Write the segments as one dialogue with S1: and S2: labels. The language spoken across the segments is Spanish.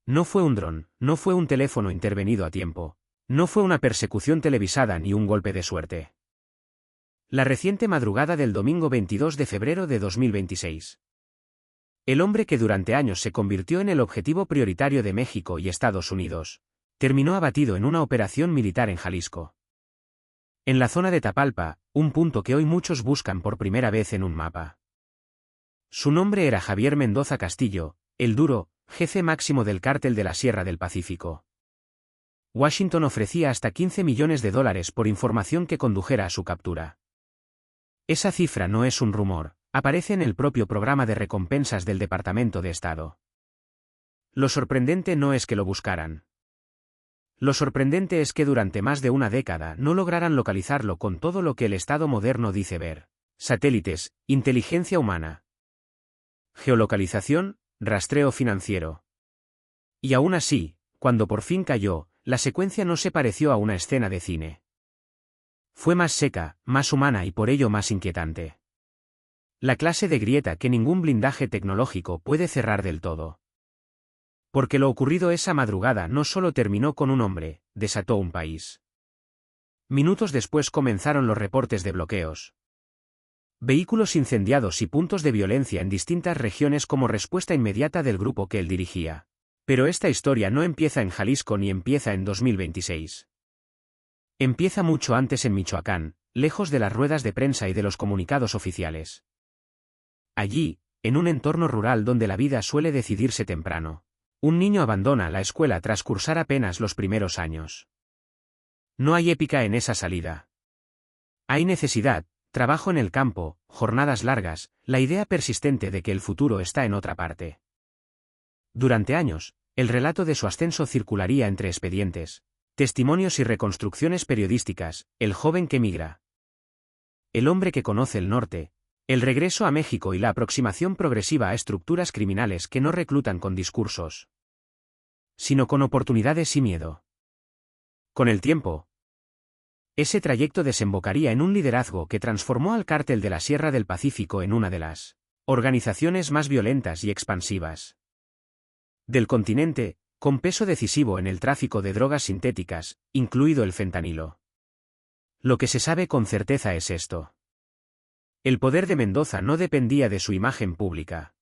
S1: No fue un dron, no fue un teléfono intervenido a tiempo, no fue una persecución televisada ni un golpe de suerte. La reciente madrugada del domingo 22 de febrero de 2026. El hombre que durante años se convirtió en el objetivo prioritario de México y Estados Unidos, terminó abatido en una operación militar en Jalisco. En la zona de Tapalpa, un punto que hoy muchos buscan por primera vez en un mapa. Su nombre era Javier Mendoza Castillo, el duro, jefe máximo del cártel de la Sierra del Pacífico. Washington ofrecía hasta $15 millones por información que condujera a su captura. Esa cifra no es un rumor, aparece en el propio programa de recompensas del Departamento de Estado. Lo sorprendente no es que lo buscaran. Lo sorprendente es que durante más de una década no lograran localizarlo con todo lo que el Estado moderno dice ver: satélites, inteligencia humana, geolocalización, rastreo financiero. Y aún así, cuando por fin cayó, la secuencia no se pareció a una escena de cine. Fue más seca, más humana y por ello más inquietante. La clase de grieta que ningún blindaje tecnológico puede cerrar del todo. Porque lo ocurrido esa madrugada no solo terminó con un hombre, desató un país. Minutos después comenzaron los reportes de bloqueos. Vehículos incendiados y puntos de violencia en distintas regiones como respuesta inmediata del grupo que él dirigía. Pero esta historia no empieza en Jalisco ni empieza en 2026. Empieza mucho antes en Michoacán, lejos de las ruedas de prensa y de los comunicados oficiales. Allí, en un entorno rural donde la vida suele decidirse temprano, un niño abandona la escuela tras cursar apenas los primeros años. No hay épica en esa salida. Hay necesidad, trabajo en el campo, jornadas largas, la idea persistente de que el futuro está en otra parte. Durante años, el relato de su ascenso circularía entre expedientes, testimonios y reconstrucciones periodísticas: el joven que migra, el hombre que conoce el norte, el regreso a México y la aproximación progresiva a estructuras criminales que no reclutan con discursos, sino con oportunidades y miedo. Con el tiempo, ese trayecto desembocaría en un liderazgo que transformó al cártel de la Sierra del Pacífico en una de las organizaciones más violentas y expansivas del continente, con peso decisivo en el tráfico de drogas sintéticas, incluido el fentanilo. Lo que se sabe con certeza es esto: el poder de Mendoza no dependía de su imagen pública.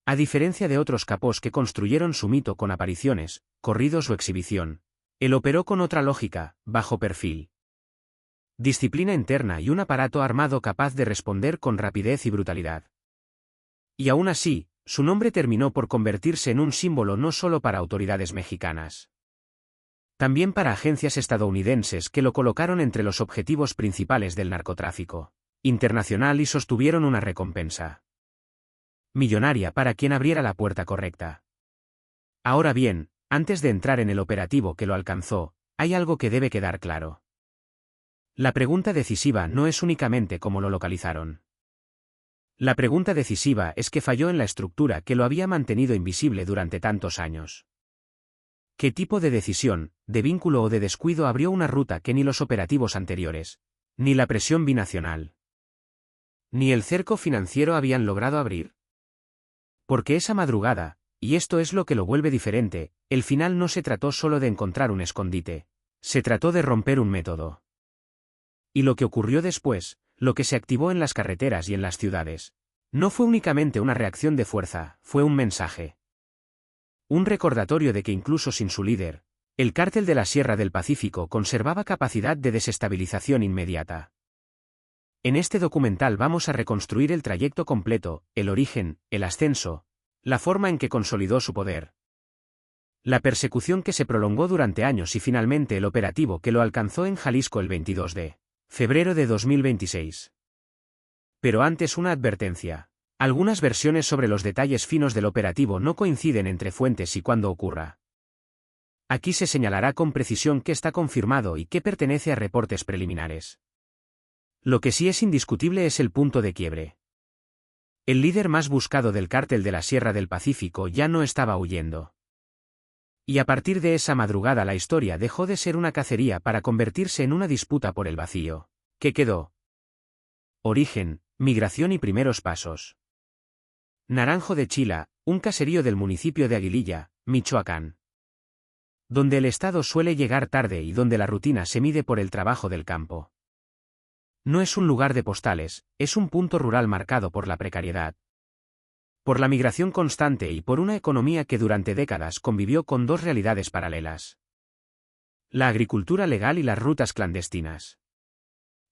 S1: A diferencia de otros capos que construyeron su mito con apariciones, corridos o exhibición, él operó con otra lógica, bajo perfil. Disciplina interna y un aparato armado capaz de responder con rapidez y brutalidad. Y aún así, su nombre terminó por convertirse en un símbolo no solo para autoridades mexicanas. También para agencias estadounidenses que lo colocaron entre los objetivos principales del narcotráfico internacional y sostuvieron una recompensa millonaria para quien abriera la puerta correcta. Ahora bien, antes de entrar en el operativo que lo alcanzó, hay algo que debe quedar claro. La pregunta decisiva no es únicamente cómo lo localizaron. La pregunta decisiva es que falló en la estructura que lo había mantenido invisible durante tantos años. ¿Qué tipo de decisión, de vínculo o de descuido abrió una ruta que ni los operativos anteriores, ni la presión binacional, ni el cerco financiero habían logrado abrir? Porque esa madrugada, y esto es lo que lo vuelve diferente, el final no se trató solo de encontrar un escondite, se trató de romper un método. Y lo que ocurrió después, lo que se activó en las carreteras y en las ciudades, no fue únicamente una reacción de fuerza, fue un mensaje. Un recordatorio de que incluso sin su líder, el cártel de la Sierra del Pacífico conservaba capacidad de desestabilización inmediata. En este documental vamos a reconstruir el trayecto completo, el origen, el ascenso, la forma en que consolidó su poder, la persecución que se prolongó durante años y finalmente el operativo que lo alcanzó en Jalisco el 22 de febrero de 2026. Pero antes una advertencia. Algunas versiones sobre los detalles finos del operativo no coinciden entre fuentes y cuándo ocurra. Aquí se señalará con precisión qué está confirmado y qué pertenece a reportes preliminares. Lo que sí es indiscutible es el punto de quiebre. El líder más buscado del cártel de la Sierra del Pacífico ya no estaba huyendo. Y a partir de esa madrugada la historia dejó de ser una cacería para convertirse en una disputa por el vacío. ¿Qué quedó? Origen, migración y primeros pasos. Naranjo de Chila, un caserío del municipio de Aguililla, Michoacán. Donde el Estado suele llegar tarde y donde la rutina se mide por el trabajo del campo. No es un lugar de postales, es un punto rural marcado por la precariedad, por la migración constante y por una economía que durante décadas convivió con dos realidades paralelas: la agricultura legal y las rutas clandestinas.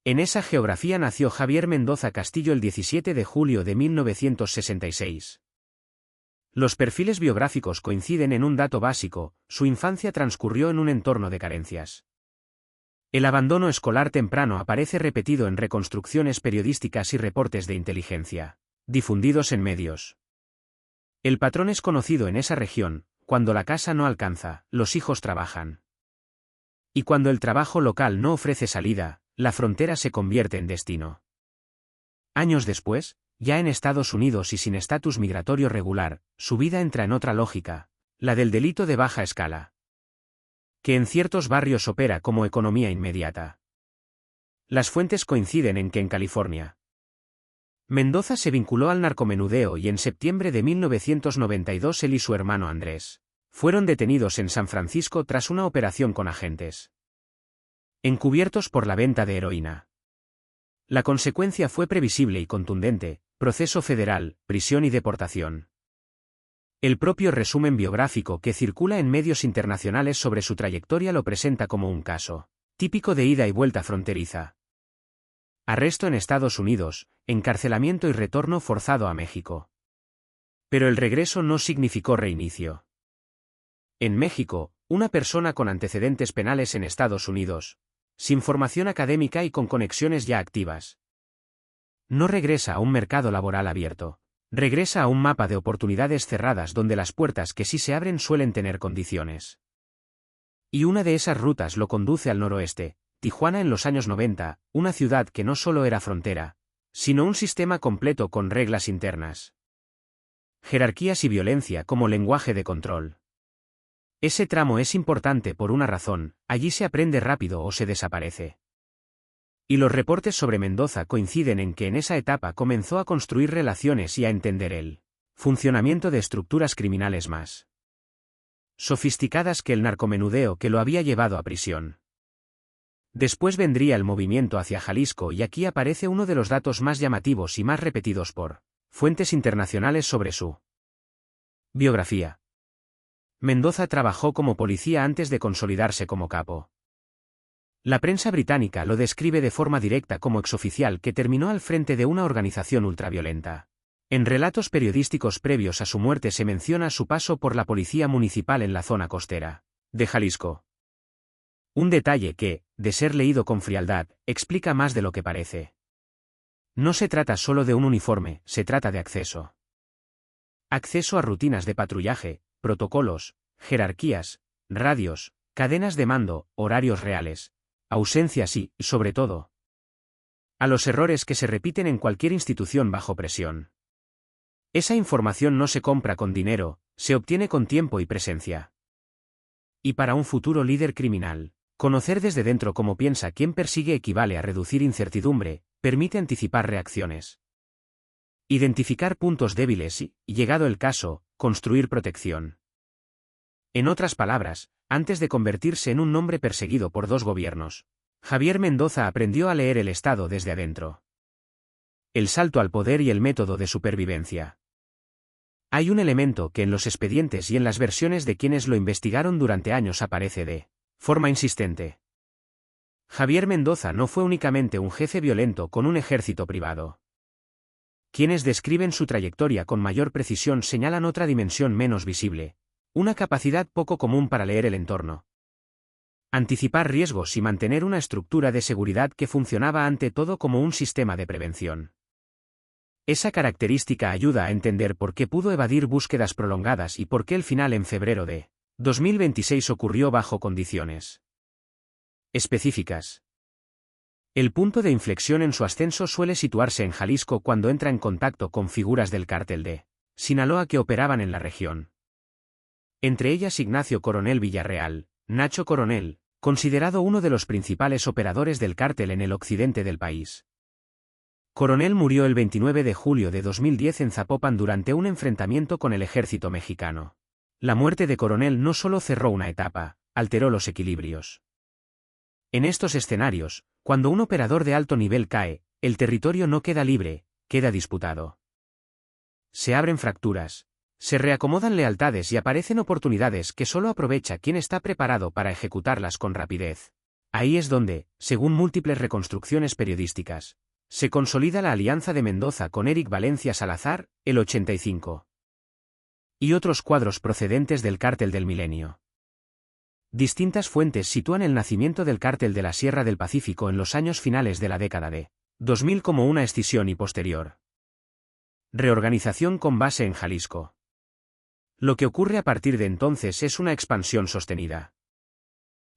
S1: En esa geografía nació Javier Mendoza Castillo el 17 de julio de 1966. Los perfiles biográficos coinciden en un dato básico: su infancia transcurrió en un entorno de carencias. El abandono escolar temprano aparece repetido en reconstrucciones periodísticas y reportes de inteligencia, difundidos en medios. El patrón es conocido en esa región: cuando la casa no alcanza, los hijos trabajan. Y cuando el trabajo local no ofrece salida, la frontera se convierte en destino. Años después, ya en Estados Unidos y sin estatus migratorio regular, su vida entra en otra lógica, la del delito de baja escala, que en ciertos barrios opera como economía inmediata. Las fuentes coinciden en que en California, Mendoza se vinculó al narcomenudeo y en septiembre de 1992 él y su hermano Andrés fueron detenidos en San Francisco tras una operación con agentes encubiertos por la venta de heroína. La consecuencia fue previsible y contundente: proceso federal, prisión y deportación. El propio resumen biográfico que circula en medios internacionales sobre su trayectoria lo presenta como un caso típico de ida y vuelta fronteriza. Arresto en Estados Unidos, encarcelamiento y retorno forzado a México. Pero el regreso no significó reinicio. En México, una persona con antecedentes penales en Estados Unidos, sin formación académica y con conexiones ya activas, no regresa a un mercado laboral abierto. Regresa a un mapa de oportunidades cerradas donde las puertas que sí se abren suelen tener condiciones. Y una de esas rutas lo conduce al noroeste, Tijuana en los años 90, una ciudad que no solo era frontera, sino un sistema completo con reglas internas, jerarquías y violencia como lenguaje de control. Ese tramo es importante por una razón: allí se aprende rápido o se desaparece. Y los reportes sobre Mendoza coinciden en que en esa etapa comenzó a construir relaciones y a entender el funcionamiento de estructuras criminales más sofisticadas que el narcomenudeo que lo había llevado a prisión. Después vendría el movimiento hacia Jalisco y aquí aparece uno de los datos más llamativos y más repetidos por fuentes internacionales sobre su biografía. Mendoza trabajó como policía antes de consolidarse como capo. La prensa británica lo describe de forma directa como exoficial que terminó al frente de una organización ultraviolenta. En relatos periodísticos previos a su muerte se menciona su paso por la policía municipal en la zona costera de Jalisco. Un detalle que, de ser leído con frialdad, explica más de lo que parece. No se trata solo de un uniforme, se trata de acceso. Acceso a rutinas de patrullaje, protocolos, jerarquías, radios, cadenas de mando, horarios reales, ausencias y, sobre todo, a los errores que se repiten en cualquier institución bajo presión. Esa información no se compra con dinero, se obtiene con tiempo y presencia. Y para un futuro líder criminal, conocer desde dentro cómo piensa quien persigue equivale a reducir incertidumbre, permite anticipar reacciones, identificar puntos débiles y, llegado el caso, construir protección. En otras palabras, antes de convertirse en un hombre perseguido por dos gobiernos, Javier Mendoza aprendió a leer el Estado desde adentro. El salto al poder y el método de supervivencia. Hay un elemento que en los expedientes y en las versiones de quienes lo investigaron durante años aparece de forma insistente. Javier Mendoza no fue únicamente un jefe violento con un ejército privado. Quienes describen su trayectoria con mayor precisión señalan otra dimensión menos visible: una capacidad poco común para leer el entorno, anticipar riesgos y mantener una estructura de seguridad que funcionaba ante todo como un sistema de prevención. Esa característica ayuda a entender por qué pudo evadir búsquedas prolongadas y por qué el final en febrero de 2026 ocurrió bajo condiciones específicas. El punto de inflexión en su ascenso suele situarse en Jalisco cuando entra en contacto con figuras del cártel de Sinaloa que operaban en la región. Entre ellas Ignacio Coronel Villarreal, Nacho Coronel, considerado uno de los principales operadores del cártel en el occidente del país. Coronel murió el 29 de julio de 2010 en Zapopan durante un enfrentamiento con el ejército mexicano. La muerte de Coronel no solo cerró una etapa, alteró los equilibrios. En estos escenarios, cuando un operador de alto nivel cae, el territorio no queda libre, queda disputado. Se abren fracturas, se reacomodan lealtades y aparecen oportunidades que solo aprovecha quien está preparado para ejecutarlas con rapidez. Ahí es donde, según múltiples reconstrucciones periodísticas, se consolida la alianza de Mendoza con Éric Valencia Salazar, el 85. Y otros cuadros procedentes del Cártel del Milenio. Distintas fuentes sitúan el nacimiento del Cártel de la Sierra del Pacífico en los años finales de la década de 2000 como una escisión y posterior reorganización con base en Jalisco. Lo que ocurre a partir de entonces es una expansión sostenida.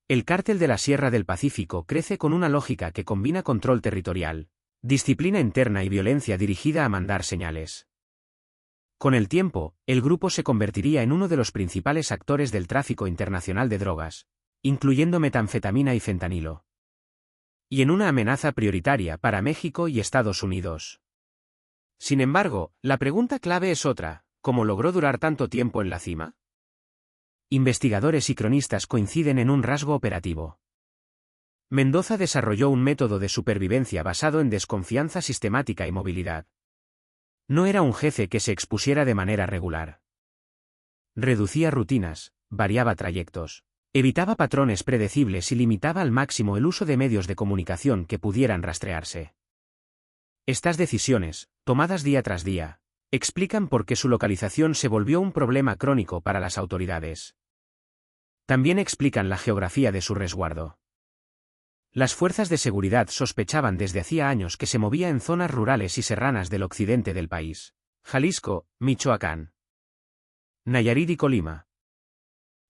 S1: El Cártel de la Sierra del Pacífico crece con una lógica que combina control territorial, disciplina interna y violencia dirigida a mandar señales. Con el tiempo, el grupo se convertiría en uno de los principales actores del tráfico internacional de drogas, incluyendo metanfetamina y fentanilo. Y en una amenaza prioritaria para México y Estados Unidos. Sin embargo, la pregunta clave es otra: ¿cómo logró durar tanto tiempo en la cima? Investigadores y cronistas coinciden en un rasgo operativo. Mendoza desarrolló un método de supervivencia basado en desconfianza sistemática y movilidad. No era un jefe que se expusiera de manera regular. Reducía rutinas, variaba trayectos, evitaba patrones predecibles y limitaba al máximo el uso de medios de comunicación que pudieran rastrearse. Estas decisiones, tomadas día tras día, explican por qué su localización se volvió un problema crónico para las autoridades. También explican la geografía de su resguardo. Las fuerzas de seguridad sospechaban desde hacía años que se movía en zonas rurales y serranas del occidente del país: Jalisco, Michoacán, Nayarit y Colima.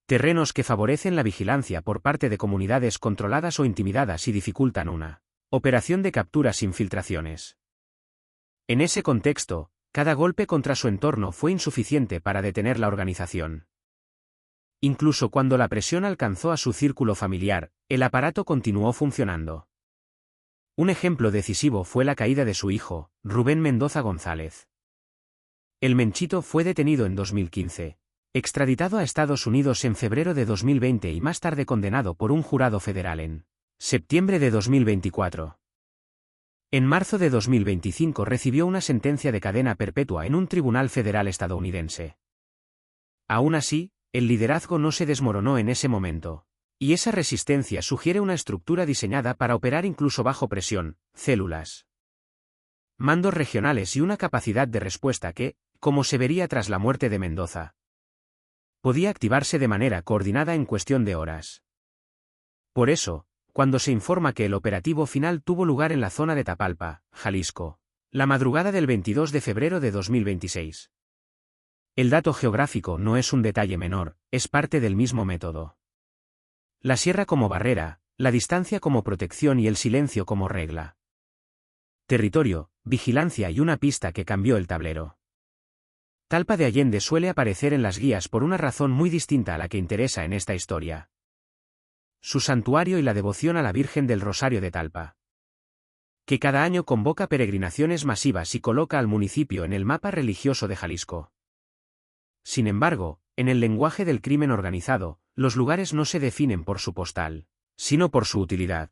S1: Terrenos que favorecen la vigilancia por parte de comunidades controladas o intimidadas y dificultan una operación de captura sin filtraciones. En ese contexto, cada golpe contra su entorno fue insuficiente para detener la organización. Incluso cuando la presión alcanzó a su círculo familiar, el aparato continuó funcionando. Un ejemplo decisivo fue la caída de su hijo, Rubén Mendoza González. El Menchito fue detenido en 2015, extraditado a Estados Unidos en febrero de 2020 y más tarde condenado por un jurado federal en septiembre de 2024. En marzo de 2025 recibió una sentencia de cadena perpetua en un tribunal federal estadounidense. Aún así, el liderazgo no se desmoronó en ese momento, y esa resistencia sugiere una estructura diseñada para operar incluso bajo presión: células, mandos regionales y una capacidad de respuesta que, como se vería tras la muerte de Mendoza, podía activarse de manera coordinada en cuestión de horas. Por eso, cuando se informa que el operativo final tuvo lugar en la zona de Tapalpa, Jalisco, la madrugada del 22 de febrero de 2026. El dato geográfico no es un detalle menor, es parte del mismo método. La sierra como barrera, la distancia como protección y el silencio como regla. Territorio, vigilancia y una pista que cambió el tablero. Talpa de Allende suele aparecer en las guías por una razón muy distinta a la que interesa en esta historia: su santuario y la devoción a la Virgen del Rosario de Talpa, que cada año convoca peregrinaciones masivas y coloca al municipio en el mapa religioso de Jalisco. Sin embargo, en el lenguaje del crimen organizado, los lugares no se definen por su postal, sino por su utilidad.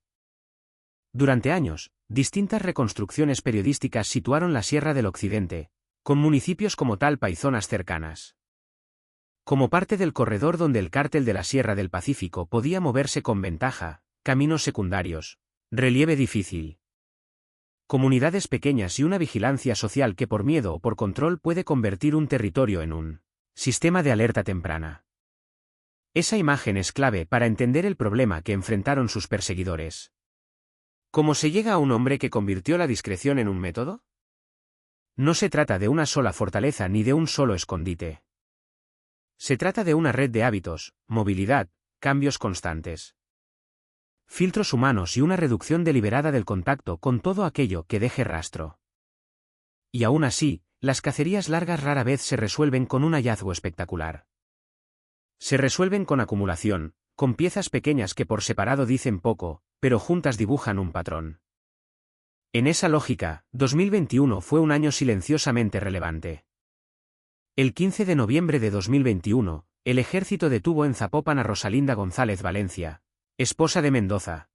S1: Durante años, distintas reconstrucciones periodísticas situaron la Sierra del Occidente, con municipios como Talpa y zonas cercanas, como parte del corredor donde el Cártel de la Sierra del Pacífico podía moverse con ventaja: caminos secundarios, relieve difícil, comunidades pequeñas y una vigilancia social que por miedo o por control puede convertir un territorio en un sistema de alerta temprana. Esa imagen es clave para entender el problema que enfrentaron sus perseguidores. ¿Cómo se llega a un hombre que convirtió la discreción en un método? No se trata de una sola fortaleza ni de un solo escondite. Se trata de una red de hábitos, movilidad, cambios constantes, filtros humanos y una reducción deliberada del contacto con todo aquello que deje rastro. Y aún así, las cacerías largas rara vez se resuelven con un hallazgo espectacular. Se resuelven con acumulación, con piezas pequeñas que por separado dicen poco, pero juntas dibujan un patrón. En esa lógica, 2021 fue un año silenciosamente relevante. El 15 de noviembre de 2021, el ejército detuvo en Zapopan a Rosalinda González Valencia, esposa de Mendoza,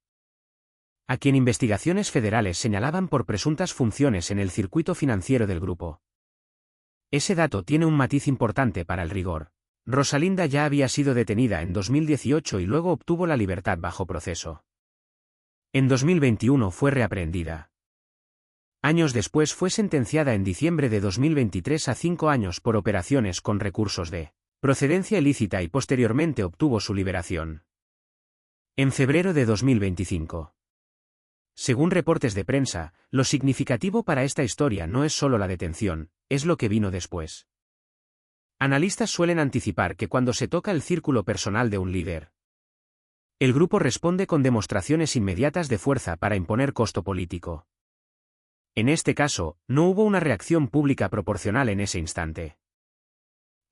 S1: a quien investigaciones federales señalaban por presuntas funciones en el circuito financiero del grupo. Ese dato tiene un matiz importante para el rigor. Rosalinda ya había sido detenida en 2018 y luego obtuvo la libertad bajo proceso. En 2021 fue reaprehendida. Años después fue sentenciada en diciembre de 2023 a 5 años por operaciones con recursos de procedencia ilícita y posteriormente obtuvo su liberación en febrero de 2025. Según reportes de prensa, lo significativo para esta historia no es solo la detención, es lo que vino después. Analistas suelen anticipar que cuando se toca el círculo personal de un líder, el grupo responde con demostraciones inmediatas de fuerza para imponer costo político. En este caso, no hubo una reacción pública proporcional en ese instante.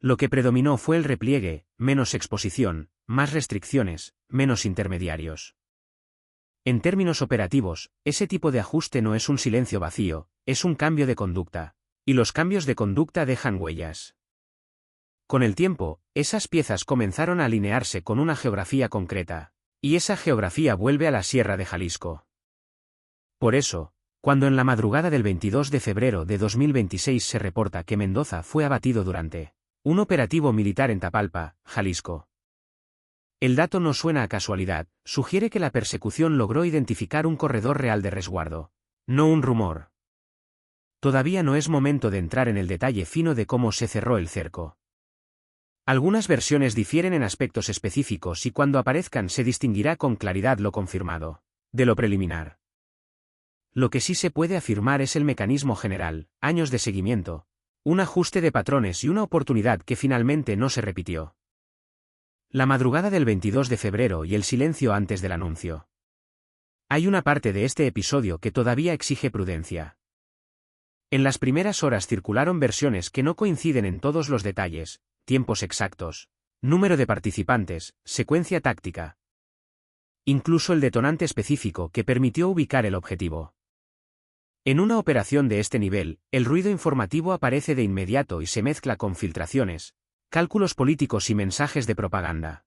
S1: Lo que predominó fue el repliegue, menos exposición, más restricciones, menos intermediarios. En términos operativos, ese tipo de ajuste no es un silencio vacío, es un cambio de conducta, y los cambios de conducta dejan huellas. Con el tiempo, esas piezas comenzaron a alinearse con una geografía concreta, y esa geografía vuelve a la Sierra de Jalisco. Por eso, cuando en la madrugada del 22 de febrero de 2026 se reporta que Mendoza fue abatido durante un operativo militar en Tapalpa, Jalisco, el dato no suena a casualidad, sugiere que la persecución logró identificar un corredor real de resguardo, no un rumor. Todavía no es momento de entrar en el detalle fino de cómo se cerró el cerco. Algunas versiones difieren en aspectos específicos y cuando aparezcan se distinguirá con claridad lo confirmado de lo preliminar. Lo que sí se puede afirmar es el mecanismo general, años de seguimiento, un ajuste de patrones y una oportunidad que finalmente no se repitió. La madrugada del 22 de febrero y el silencio antes del anuncio. Hay una parte de este episodio que todavía exige prudencia. En las primeras horas circularon versiones que no coinciden en todos los detalles, tiempos exactos, número de participantes, secuencia táctica. Incluso el detonante específico que permitió ubicar el objetivo. En una operación de este nivel, el ruido informativo aparece de inmediato y se mezcla con filtraciones, cálculos políticos y mensajes de propaganda.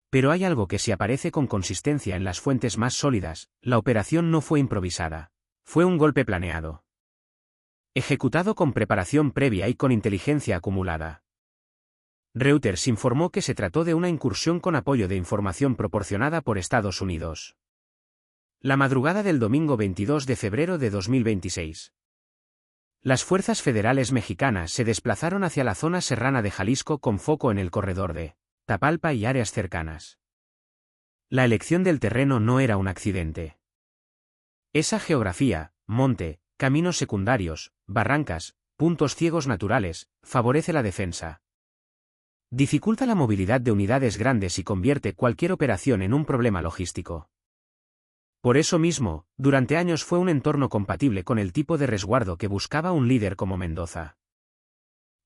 S1: Pero hay algo que sí aparece con consistencia en las fuentes más sólidas: la operación no fue improvisada. Fue un golpe planeado. Ejecutado con preparación previa y con inteligencia acumulada. Reuters informó que se trató de una incursión con apoyo de información proporcionada por Estados Unidos. La madrugada del domingo 22 de febrero de 2026. Las fuerzas federales mexicanas se desplazaron hacia la zona serrana de Jalisco con foco en el corredor de Tapalpa y áreas cercanas. La elección del terreno no era un accidente. Esa geografía, monte, caminos secundarios, barrancas, puntos ciegos naturales, favorece la defensa. Dificulta la movilidad de unidades grandes y convierte cualquier operación en un problema logístico. Por eso mismo, durante años fue un entorno compatible con el tipo de resguardo que buscaba un líder como Mendoza.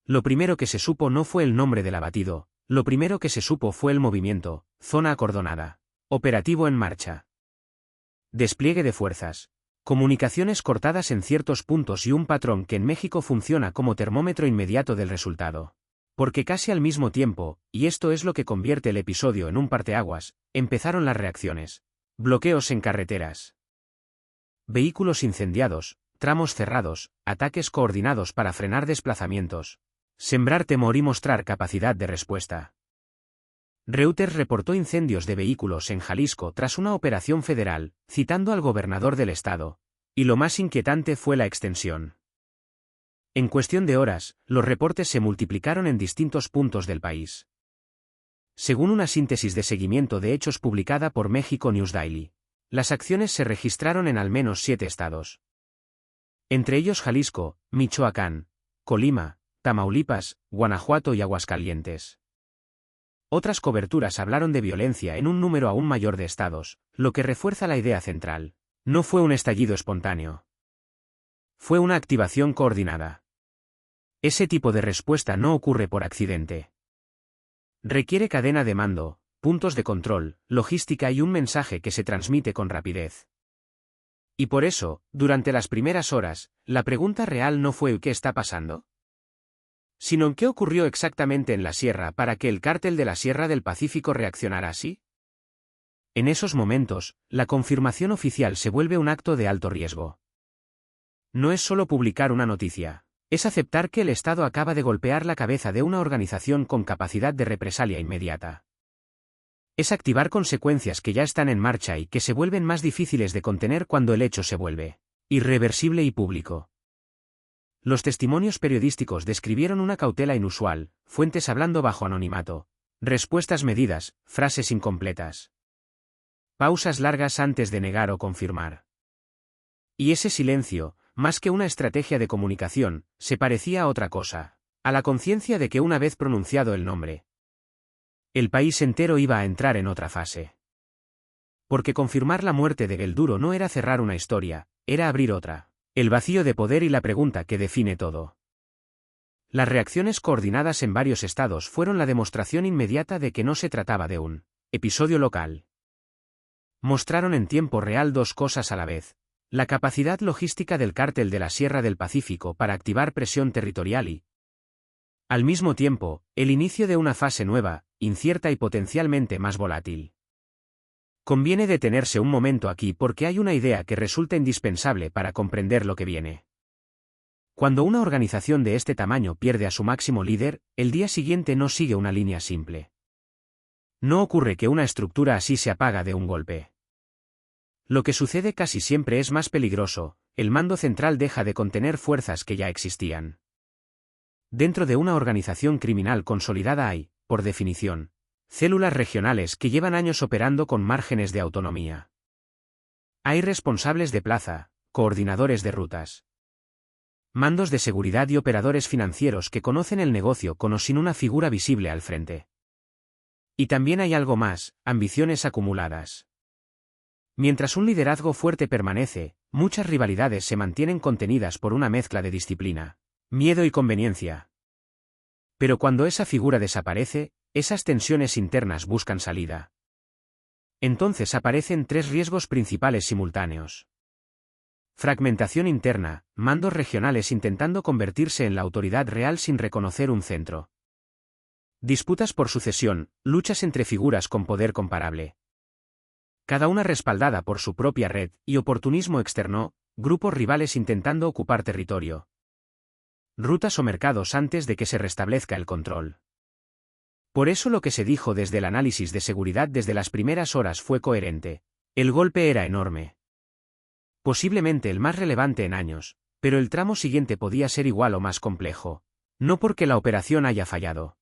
S1: Lo primero que se supo no fue el nombre del abatido, lo primero que se supo fue el movimiento, zona acordonada, operativo en marcha. Despliegue de fuerzas, comunicaciones cortadas en ciertos puntos y un patrón que en México funciona como termómetro inmediato del resultado. Porque casi al mismo tiempo, y esto es lo que convierte el episodio en un parteaguas, empezaron las reacciones. Bloqueos en carreteras. Vehículos incendiados, tramos cerrados, ataques coordinados para frenar desplazamientos. Sembrar temor y mostrar capacidad de respuesta. Reuters reportó incendios de vehículos en Jalisco tras una operación federal, citando al gobernador del estado. Y lo más inquietante fue la extensión. En cuestión de horas, los reportes se multiplicaron en distintos puntos del país. Según una síntesis de seguimiento de hechos publicada por México News Daily, las acciones se registraron en al menos 7 estados. Entre ellos Jalisco, Michoacán, Colima, Tamaulipas, Guanajuato y Aguascalientes. Otras coberturas hablaron de violencia en un número aún mayor de estados, lo que refuerza la idea central. No fue un estallido espontáneo. Fue una activación coordinada. Ese tipo de respuesta no ocurre por accidente. Requiere cadena de mando, puntos de control, logística y un mensaje que se transmite con rapidez. Y por eso, durante las primeras horas, la pregunta real no fue ¿qué está pasando?, sino en qué ocurrió exactamente en la sierra para que el cártel de la Sierra del Pacífico reaccionara así. En esos momentos, la confirmación oficial se vuelve un acto de alto riesgo. No es solo publicar una noticia, es aceptar que el Estado acaba de golpear la cabeza de una organización con capacidad de represalia inmediata. Es activar consecuencias que ya están en marcha y que se vuelven más difíciles de contener cuando el hecho se vuelve irreversible y público. Los testimonios periodísticos describieron una cautela inusual, fuentes hablando bajo anonimato, respuestas medidas, frases incompletas. Pausas largas antes de negar o confirmar. Y ese silencio, más que una estrategia de comunicación, se parecía a otra cosa, a la conciencia de que una vez pronunciado el nombre, el país entero iba a entrar en otra fase. Porque confirmar la muerte de Guelduro no era cerrar una historia, era abrir otra. El vacío de poder y la pregunta que define todo. Las reacciones coordinadas en varios estados fueron la demostración inmediata de que no se trataba de un episodio local. Mostraron en tiempo real dos cosas a la vez: la capacidad logística del cártel de la Sierra del Pacífico para activar presión territorial y, al mismo tiempo, el inicio de una fase nueva, incierta y potencialmente más volátil. Conviene detenerse un momento aquí porque hay una idea que resulta indispensable para comprender lo que viene. Cuando una organización de este tamaño pierde a su máximo líder, el día siguiente no sigue una línea simple. No ocurre que una estructura así se apaga de un golpe. Lo que sucede casi siempre es más peligroso: el mando central deja de contener fuerzas que ya existían. Dentro de una organización criminal consolidada hay, por definición, células regionales que llevan años operando con márgenes de autonomía. Hay responsables de plaza, coordinadores de rutas, mandos de seguridad y operadores financieros que conocen el negocio con o sin una figura visible al frente. Y también hay algo más: ambiciones acumuladas. Mientras un liderazgo fuerte permanece, muchas rivalidades se mantienen contenidas por una mezcla de disciplina, miedo y conveniencia. Pero cuando esa figura desaparece, esas tensiones internas buscan salida. Entonces aparecen tres riesgos principales simultáneos. Fragmentación interna, mandos regionales intentando convertirse en la autoridad real sin reconocer un centro. Disputas por sucesión, luchas entre figuras con poder comparable, cada una respaldada por su propia red, y oportunismo externo, grupos rivales intentando ocupar territorio, rutas o mercados antes de que se restablezca el control. Por eso lo que se dijo desde el análisis de seguridad desde las primeras horas fue coherente. El golpe era enorme. Posiblemente el más relevante en años, pero el tramo siguiente podía ser igual o más complejo. No porque la operación haya fallado,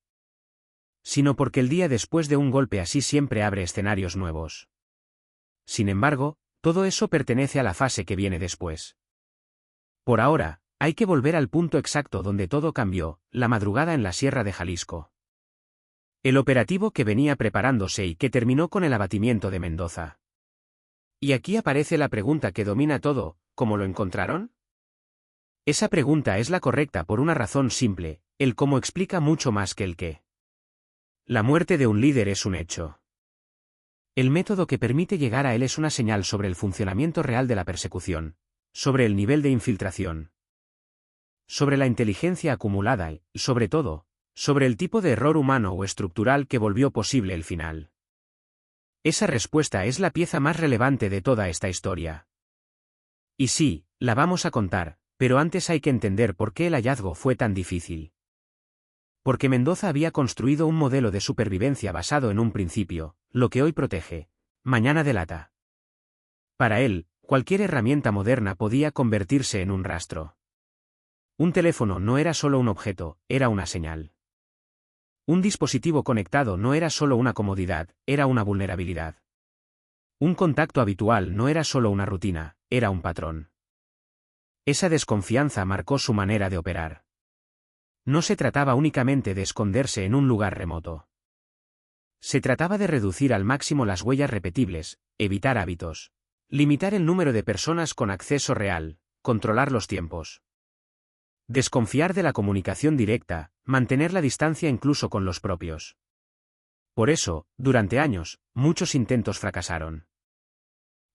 S1: sino porque el día después de un golpe así siempre abre escenarios nuevos. Sin embargo, todo eso pertenece a la fase que viene después. Por ahora, hay que volver al punto exacto donde todo cambió: la madrugada en la Sierra de Jalisco. El operativo que venía preparándose y que terminó con el abatimiento de Mendoza. Y aquí aparece la pregunta que domina todo: ¿cómo lo encontraron? Esa pregunta es la correcta por una razón simple: el cómo explica mucho más que el qué. La muerte de un líder es un hecho. El método que permite llegar a él es una señal sobre el funcionamiento real de la persecución, sobre el nivel de infiltración, sobre la inteligencia acumulada y, sobre todo, sobre el tipo de error humano o estructural que volvió posible el final. Esa respuesta es la pieza más relevante de toda esta historia. Y sí, la vamos a contar, pero antes hay que entender por qué el hallazgo fue tan difícil. Porque Mendoza había construido un modelo de supervivencia basado en un principio: lo que hoy protege, mañana delata. Para él, cualquier herramienta moderna podía convertirse en un rastro. Un teléfono no era solo un objeto, era una señal. Un dispositivo conectado no era solo una comodidad, era una vulnerabilidad. Un contacto habitual no era solo una rutina, era un patrón. Esa desconfianza marcó su manera de operar. No se trataba únicamente de esconderse en un lugar remoto. Se trataba de reducir al máximo las huellas repetibles, evitar hábitos, limitar el número de personas con acceso real, controlar los tiempos. Desconfiar de la comunicación directa, mantener la distancia incluso con los propios. Por eso, durante años, muchos intentos fracasaron.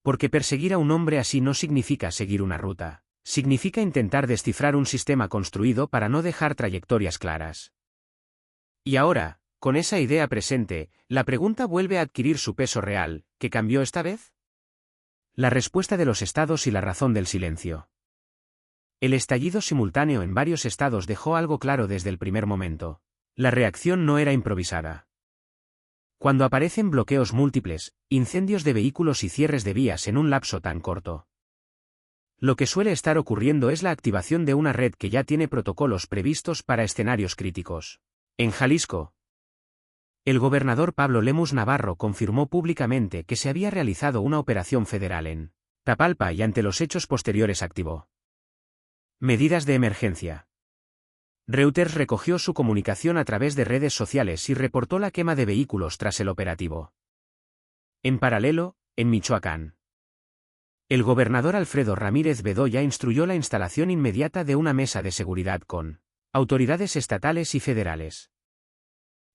S1: Porque perseguir a un hombre así no significa seguir una ruta, Significa intentar descifrar un sistema construido para no dejar trayectorias claras. Y ahora, con esa idea presente, la pregunta vuelve a adquirir su peso real. ¿Qué cambió esta vez? La respuesta de los estados y la razón del silencio. El estallido simultáneo en varios estados dejó algo claro desde el primer momento. La reacción no era improvisada. Cuando aparecen bloqueos múltiples, incendios de vehículos y cierres de vías en un lapso tan corto, lo que suele estar ocurriendo es la activación de una red que ya tiene protocolos previstos para escenarios críticos. En Jalisco, el gobernador Pablo Lemus Navarro confirmó públicamente que se había realizado una operación federal en Tapalpa y ante los hechos posteriores activó medidas de emergencia. Reuters recogió su comunicación a través de redes sociales y reportó la quema de vehículos tras el operativo. En paralelo, en Michoacán, el gobernador Alfredo Ramírez Bedoya instruyó la instalación inmediata de una mesa de seguridad con autoridades estatales y federales.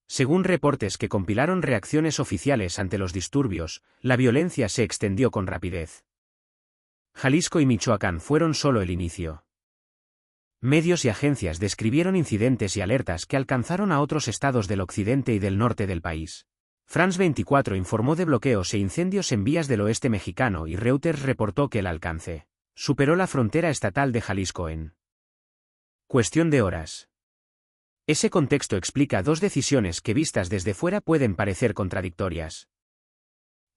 S1: Según reportes que compilaron reacciones oficiales ante los disturbios, la violencia se extendió con rapidez. Jalisco y Michoacán fueron solo el inicio. Medios y agencias describieron incidentes y alertas que alcanzaron a otros estados del occidente y del norte del país. France 24 informó de bloqueos e incendios en vías del oeste mexicano y Reuters reportó que el alcance superó la frontera estatal de Jalisco en cuestión de horas. Ese contexto explica dos decisiones que vistas desde fuera pueden parecer contradictorias.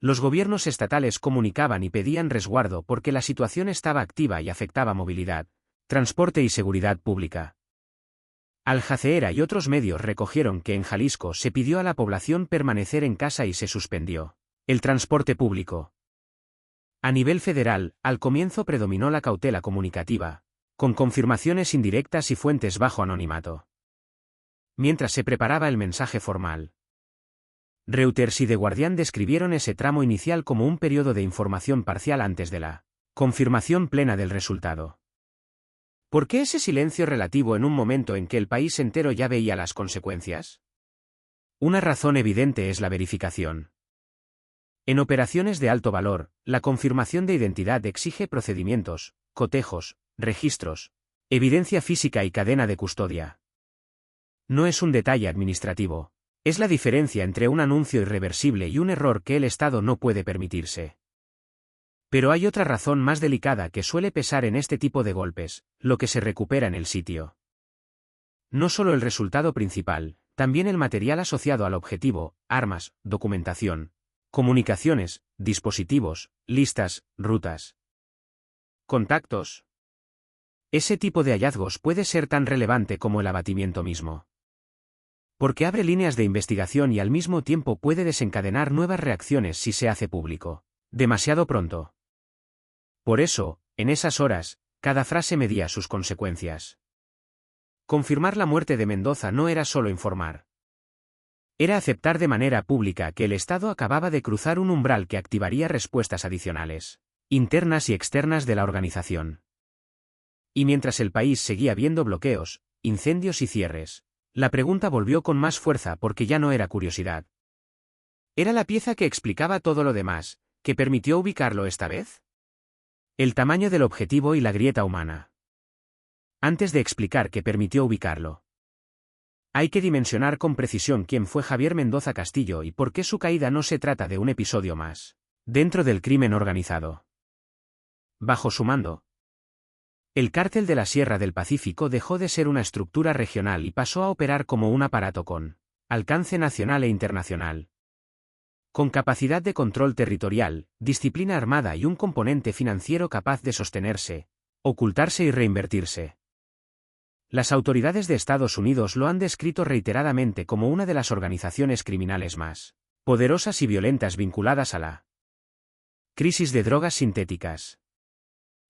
S1: Los gobiernos estatales comunicaban y pedían resguardo porque la situación estaba activa y afectaba movilidad, transporte y seguridad pública. Al Jazeera y otros medios recogieron que en Jalisco se pidió a la población permanecer en casa y se suspendió el transporte público. A nivel federal, al comienzo predominó la cautela comunicativa, con confirmaciones indirectas y fuentes bajo anonimato, mientras se preparaba el mensaje formal. Reuters y The Guardian describieron ese tramo inicial como un periodo de información parcial antes de la confirmación plena del resultado. ¿Por qué ese silencio relativo en un momento en que el país entero ya veía las consecuencias? Una razón evidente es la verificación. En operaciones de alto valor, la confirmación de identidad exige procedimientos, cotejos, registros, evidencia física y cadena de custodia. No es un detalle administrativo, es la diferencia entre un anuncio irreversible y un error que el Estado no puede permitirse. Pero hay otra razón más delicada que suele pesar en este tipo de golpes, lo que se recupera en el sitio. No solo el resultado principal, también el material asociado al objetivo, armas, documentación, comunicaciones, dispositivos, listas, rutas, contactos. Ese tipo de hallazgos puede ser tan relevante como el abatimiento mismo. Porque abre líneas de investigación y al mismo tiempo puede desencadenar nuevas reacciones si se hace público demasiado pronto. Por eso, en esas horas, cada frase medía sus consecuencias. Confirmar la muerte de Mendoza no era solo informar. Era aceptar de manera pública que el Estado acababa de cruzar un umbral que activaría respuestas adicionales, internas y externas de la organización. Y mientras el país seguía viendo bloqueos, incendios y cierres, la pregunta volvió con más fuerza porque ya no era curiosidad. ¿Era la pieza que explicaba todo lo demás, que permitió ubicarlo esta vez? El tamaño del objetivo y la grieta humana. Antes de explicar qué permitió ubicarlo, hay que dimensionar con precisión quién fue Javier Mendoza Castillo y por qué su caída no se trata de un episodio más dentro del crimen organizado. Bajo su mando, el Cártel de la Sierra del Pacífico dejó de ser una estructura regional y pasó a operar como un aparato con alcance nacional e internacional, con capacidad de control territorial, disciplina armada y un componente financiero capaz de sostenerse, ocultarse y reinvertirse. Las autoridades de Estados Unidos lo han descrito reiteradamente como una de las organizaciones criminales más poderosas y violentas vinculadas a la crisis de drogas sintéticas.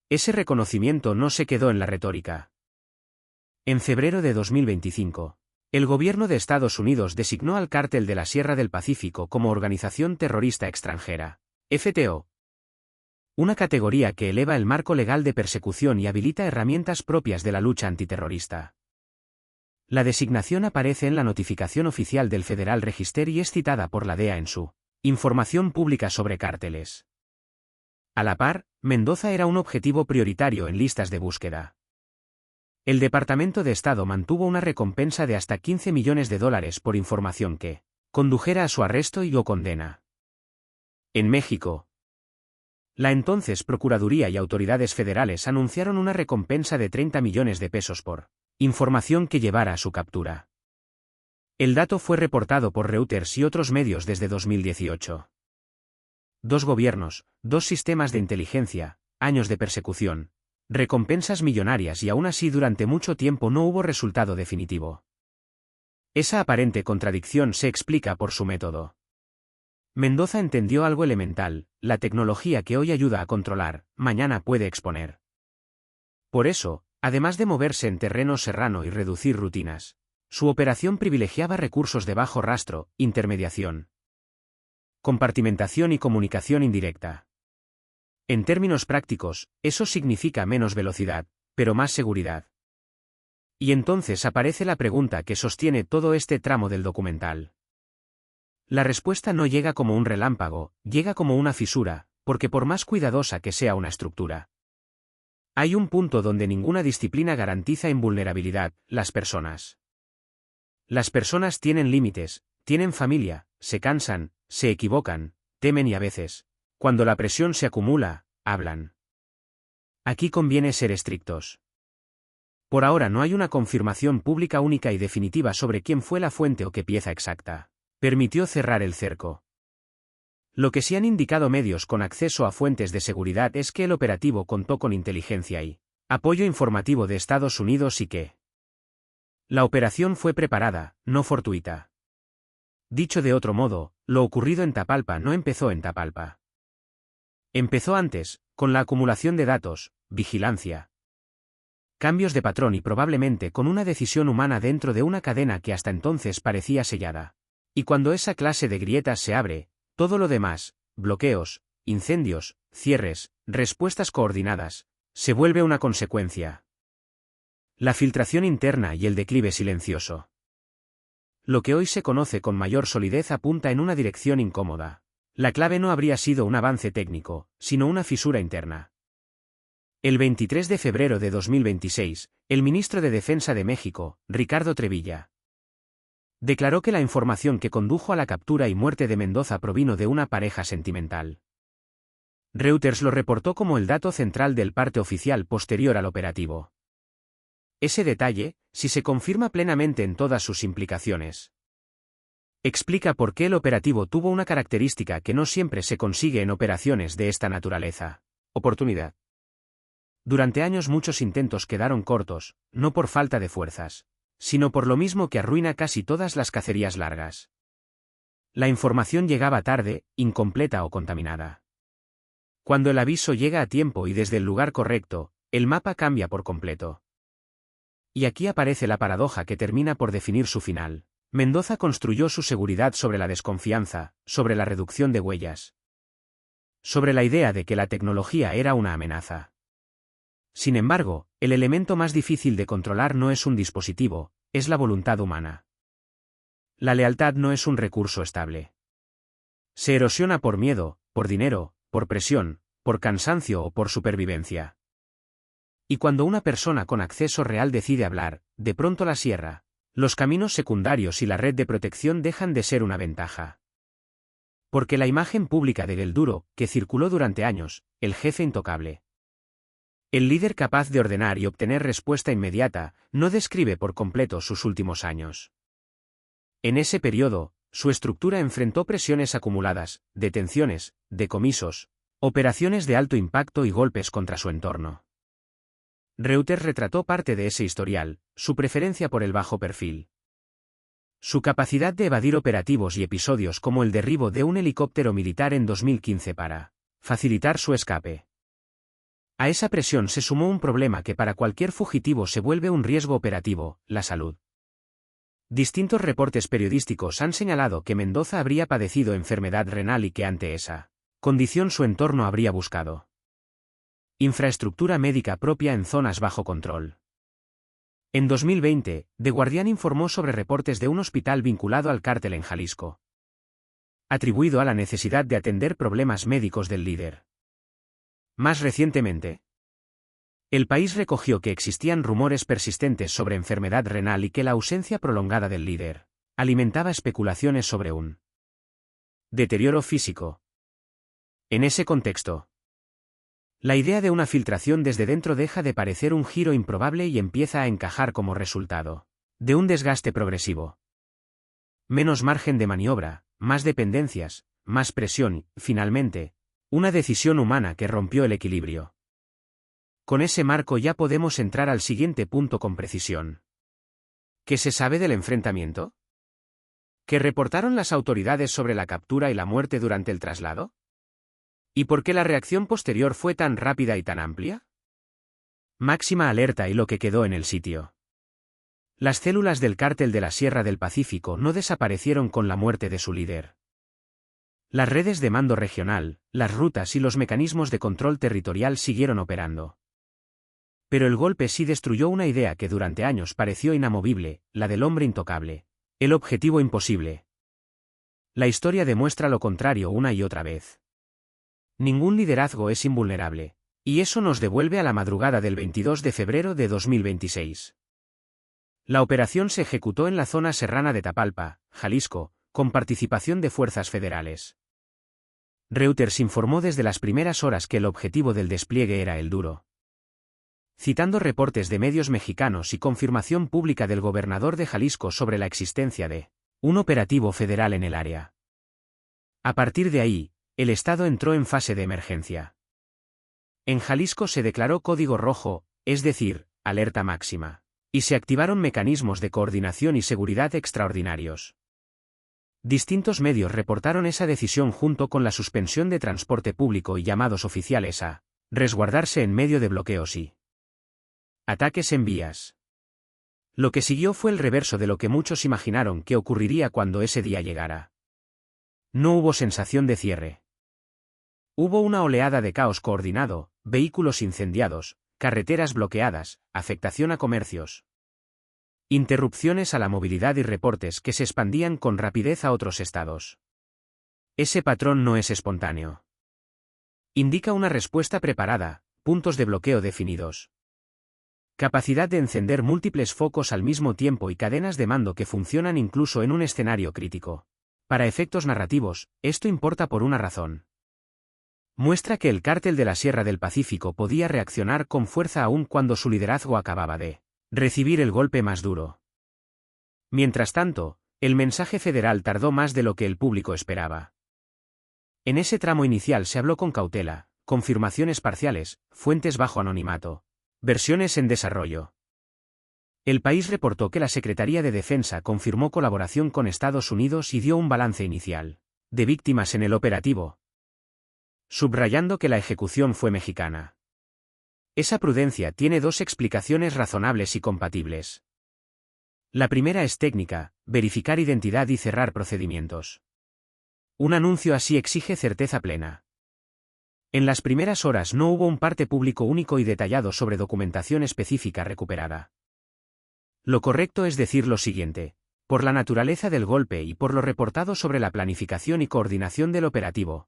S1: Ese reconocimiento no se quedó en la retórica. En febrero de 2025, el gobierno de Estados Unidos designó al Cártel de la Sierra del Pacífico como organización terrorista extranjera, FTO. Una categoría que eleva el marco legal de persecución y habilita herramientas propias de la lucha antiterrorista. La designación aparece en la notificación oficial del Federal Register y es citada por la DEA en su Información Pública sobre Cárteles. A la par, Mendoza era un objetivo prioritario en listas de búsqueda. El Departamento de Estado mantuvo una recompensa de hasta $15 millones por información que condujera a su arresto y o condena. En México, la entonces Procuraduría y autoridades federales anunciaron una recompensa de $30 millones por información que llevara a su captura. El dato fue reportado por Reuters y otros medios desde 2018. Dos gobiernos, dos sistemas de inteligencia, años de persecución, recompensas millonarias y aún así durante mucho tiempo no hubo resultado definitivo. Esa aparente contradicción se explica por su método. Mendoza entendió algo elemental: la tecnología que hoy ayuda a controlar, mañana puede exponer. Por eso, además de moverse en terreno serrano y reducir rutinas, su operación privilegiaba recursos de bajo rastro, intermediación, compartimentación y comunicación indirecta. En términos prácticos, eso significa menos velocidad, pero más seguridad. Y entonces aparece la pregunta que sostiene todo este tramo del documental. La respuesta no llega como un relámpago, llega como una fisura, porque por más cuidadosa que sea una estructura, hay un punto donde ninguna disciplina garantiza invulnerabilidad: las personas. Las personas tienen límites, tienen familia, se cansan, se equivocan, temen y a veces, cuando la presión se acumula, hablan. Aquí conviene ser estrictos. Por ahora no hay una confirmación pública única y definitiva sobre quién fue la fuente o qué pieza exacta permitió cerrar el cerco. Lo que sí han indicado medios con acceso a fuentes de seguridad es que el operativo contó con inteligencia y apoyo informativo de Estados Unidos y que la operación fue preparada, no fortuita. Dicho de otro modo, lo ocurrido en Tapalpa no empezó en Tapalpa. Empezó antes, con la acumulación de datos, vigilancia, cambios de patrón y probablemente con una decisión humana dentro de una cadena que hasta entonces parecía sellada. Y cuando esa clase de grietas se abre, todo lo demás, bloqueos, incendios, cierres, respuestas coordinadas, se vuelve una consecuencia. La filtración interna y el declive silencioso. Lo que hoy se conoce con mayor solidez apunta en una dirección incómoda. La clave no habría sido un avance técnico, sino una fisura interna. El 23 de febrero de 2026, el ministro de Defensa de México, Ricardo Trevilla, declaró que la información que condujo a la captura y muerte de Mendoza provino de una pareja sentimental. Reuters lo reportó como el dato central del parte oficial posterior al operativo. Ese detalle, si se confirma plenamente en todas sus implicaciones, explica por qué el operativo tuvo una característica que no siempre se consigue en operaciones de esta naturaleza: oportunidad. Durante años muchos intentos quedaron cortos, no por falta de fuerzas, sino por lo mismo que arruina casi todas las cacerías largas. La información llegaba tarde, incompleta o contaminada. Cuando el aviso llega a tiempo y desde el lugar correcto, el mapa cambia por completo. Y aquí aparece la paradoja que termina por definir su final. Mendoza construyó su seguridad sobre la desconfianza, sobre la reducción de huellas, sobre la idea de que la tecnología era una amenaza. Sin embargo, el elemento más difícil de controlar no es un dispositivo, es la voluntad humana. La lealtad no es un recurso estable. Se erosiona por miedo, por dinero, por presión, por cansancio o por supervivencia. Y cuando una persona con acceso real decide hablar, de pronto la cierra. Los caminos secundarios y la red de protección dejan de ser una ventaja. Porque la imagen pública de El Duro, que circuló durante años, el jefe intocable, el líder capaz de ordenar y obtener respuesta inmediata, no describe por completo sus últimos años. En ese periodo, su estructura enfrentó presiones acumuladas, detenciones, decomisos, operaciones de alto impacto y golpes contra su entorno. Reuters retrató parte de ese historial: su preferencia por el bajo perfil, su capacidad de evadir operativos y episodios como el derribo de un helicóptero militar en 2015 para facilitar su escape. A esa presión se sumó un problema que para cualquier fugitivo se vuelve un riesgo operativo: la salud. Distintos reportes periodísticos han señalado que Mendoza habría padecido enfermedad renal y que ante esa condición su entorno habría buscado infraestructura médica propia en zonas bajo control. En 2020, The Guardian informó sobre reportes de un hospital vinculado al cártel en Jalisco, atribuido a la necesidad de atender problemas médicos del líder. Más recientemente, el país recogió que existían rumores persistentes sobre enfermedad renal y que la ausencia prolongada del líder alimentaba especulaciones sobre un deterioro físico. En ese contexto, la idea de una filtración desde dentro deja de parecer un giro improbable y empieza a encajar como resultado de un desgaste progresivo. Menos margen de maniobra, más dependencias, más presión y, finalmente, una decisión humana que rompió el equilibrio. Con ese marco ya podemos entrar al siguiente punto con precisión. ¿Qué se sabe del enfrentamiento? ¿Qué reportaron las autoridades sobre la captura y la muerte durante el traslado? ¿Y por qué la reacción posterior fue tan rápida y tan amplia? Máxima alerta y lo que quedó en el sitio. Las células del cártel de la Sierra del Pacífico no desaparecieron con la muerte de su líder. Las redes de mando regional, las rutas y los mecanismos de control territorial siguieron operando. Pero el golpe sí destruyó una idea que durante años pareció inamovible, la del hombre intocable. El objetivo imposible. La historia demuestra lo contrario una y otra vez. Ningún liderazgo es invulnerable, y eso nos devuelve a la madrugada del 22 de febrero de 2026. La operación se ejecutó en la zona serrana de Tapalpa, Jalisco, con participación de fuerzas federales. Reuters informó desde las primeras horas que el objetivo del despliegue era el duro. Citando reportes de medios mexicanos y confirmación pública del gobernador de Jalisco sobre la existencia de un operativo federal en el área. A partir de ahí, el Estado entró en fase de emergencia. En Jalisco se declaró código rojo, es decir, alerta máxima, y se activaron mecanismos de coordinación y seguridad extraordinarios. Distintos medios reportaron esa decisión junto con la suspensión de transporte público y llamados oficiales a resguardarse en medio de bloqueos y ataques en vías. Lo que siguió fue el reverso de lo que muchos imaginaron que ocurriría cuando ese día llegara. No hubo sensación de cierre. Hubo una oleada de caos coordinado, vehículos incendiados, carreteras bloqueadas, afectación a comercios, interrupciones a la movilidad y reportes que se expandían con rapidez a otros estados. Ese patrón no es espontáneo. Indica una respuesta preparada, puntos de bloqueo definidos. Capacidad de encender múltiples focos al mismo tiempo y cadenas de mando que funcionan incluso en un escenario crítico. Para efectos narrativos, esto importa por una razón. Muestra que el cártel de la Sierra del Pacífico podía reaccionar con fuerza aún cuando su liderazgo acababa de recibir el golpe más duro. Mientras tanto, el mensaje federal tardó más de lo que el público esperaba. En ese tramo inicial se habló con cautela, confirmaciones parciales, fuentes bajo anonimato, versiones en desarrollo. El país reportó que la Secretaría de Defensa confirmó colaboración con Estados Unidos y dio un balance inicial de víctimas en el operativo, subrayando que la ejecución fue mexicana. Esa prudencia tiene dos explicaciones razonables y compatibles. La primera es técnica, verificar identidad y cerrar procedimientos. Un anuncio así exige certeza plena. En las primeras horas no hubo un parte público único y detallado sobre documentación específica recuperada. Lo correcto es decir lo siguiente: por la naturaleza del golpe y por lo reportado sobre la planificación y coordinación del operativo,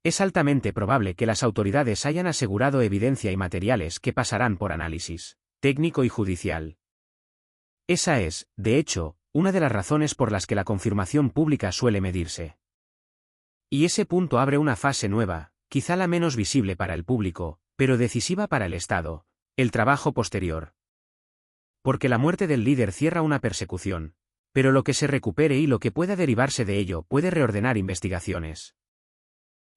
S1: es altamente probable que las autoridades hayan asegurado evidencia y materiales que pasarán por análisis técnico y judicial. Esa es, de hecho, una de las razones por las que la confirmación pública suele medirse. Y ese punto abre una fase nueva, quizá la menos visible para el público, pero decisiva para el Estado: el trabajo posterior. Porque la muerte del líder cierra una persecución, pero lo que se recupere y lo que pueda derivarse de ello puede reordenar investigaciones,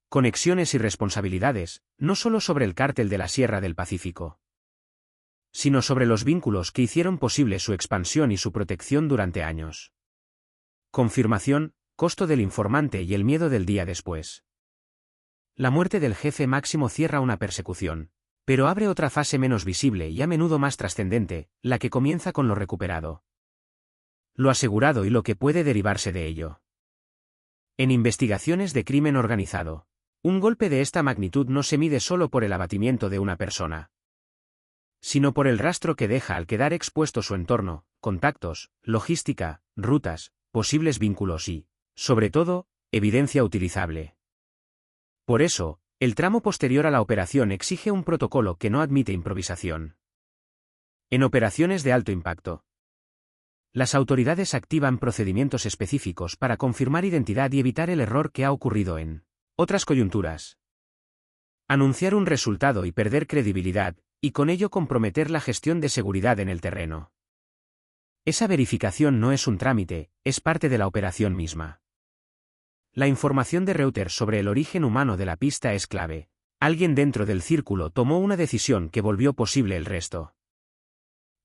S1: conexiones y responsabilidades, no solo sobre el cártel de la Sierra del Pacífico, sino sobre los vínculos que hicieron posible su expansión y su protección durante años. Confirmación, costo del informante y el miedo del día después. La muerte del jefe máximo cierra una persecución, pero abre otra fase menos visible y a menudo más trascendente, la que comienza con lo recuperado, lo asegurado y lo que puede derivarse de ello. En investigaciones de crimen organizado, un golpe de esta magnitud no se mide solo por el abatimiento de una persona, sino por el rastro que deja al quedar expuesto su entorno, contactos, logística, rutas, posibles vínculos y, sobre todo, evidencia utilizable. Por eso, El tramo posterior a la operación exige un protocolo que no admite improvisación. En operaciones de alto impacto, las autoridades activan procedimientos específicos para confirmar identidad y evitar el error que ha ocurrido en otras coyunturas. Anunciar un resultado y perder credibilidad, y con ello comprometer la gestión de seguridad en el terreno. Esa verificación no es un trámite, es parte de la operación misma. La información de Reuters sobre el origen humano de la pista es clave. Alguien dentro del círculo tomó una decisión que volvió posible el resto.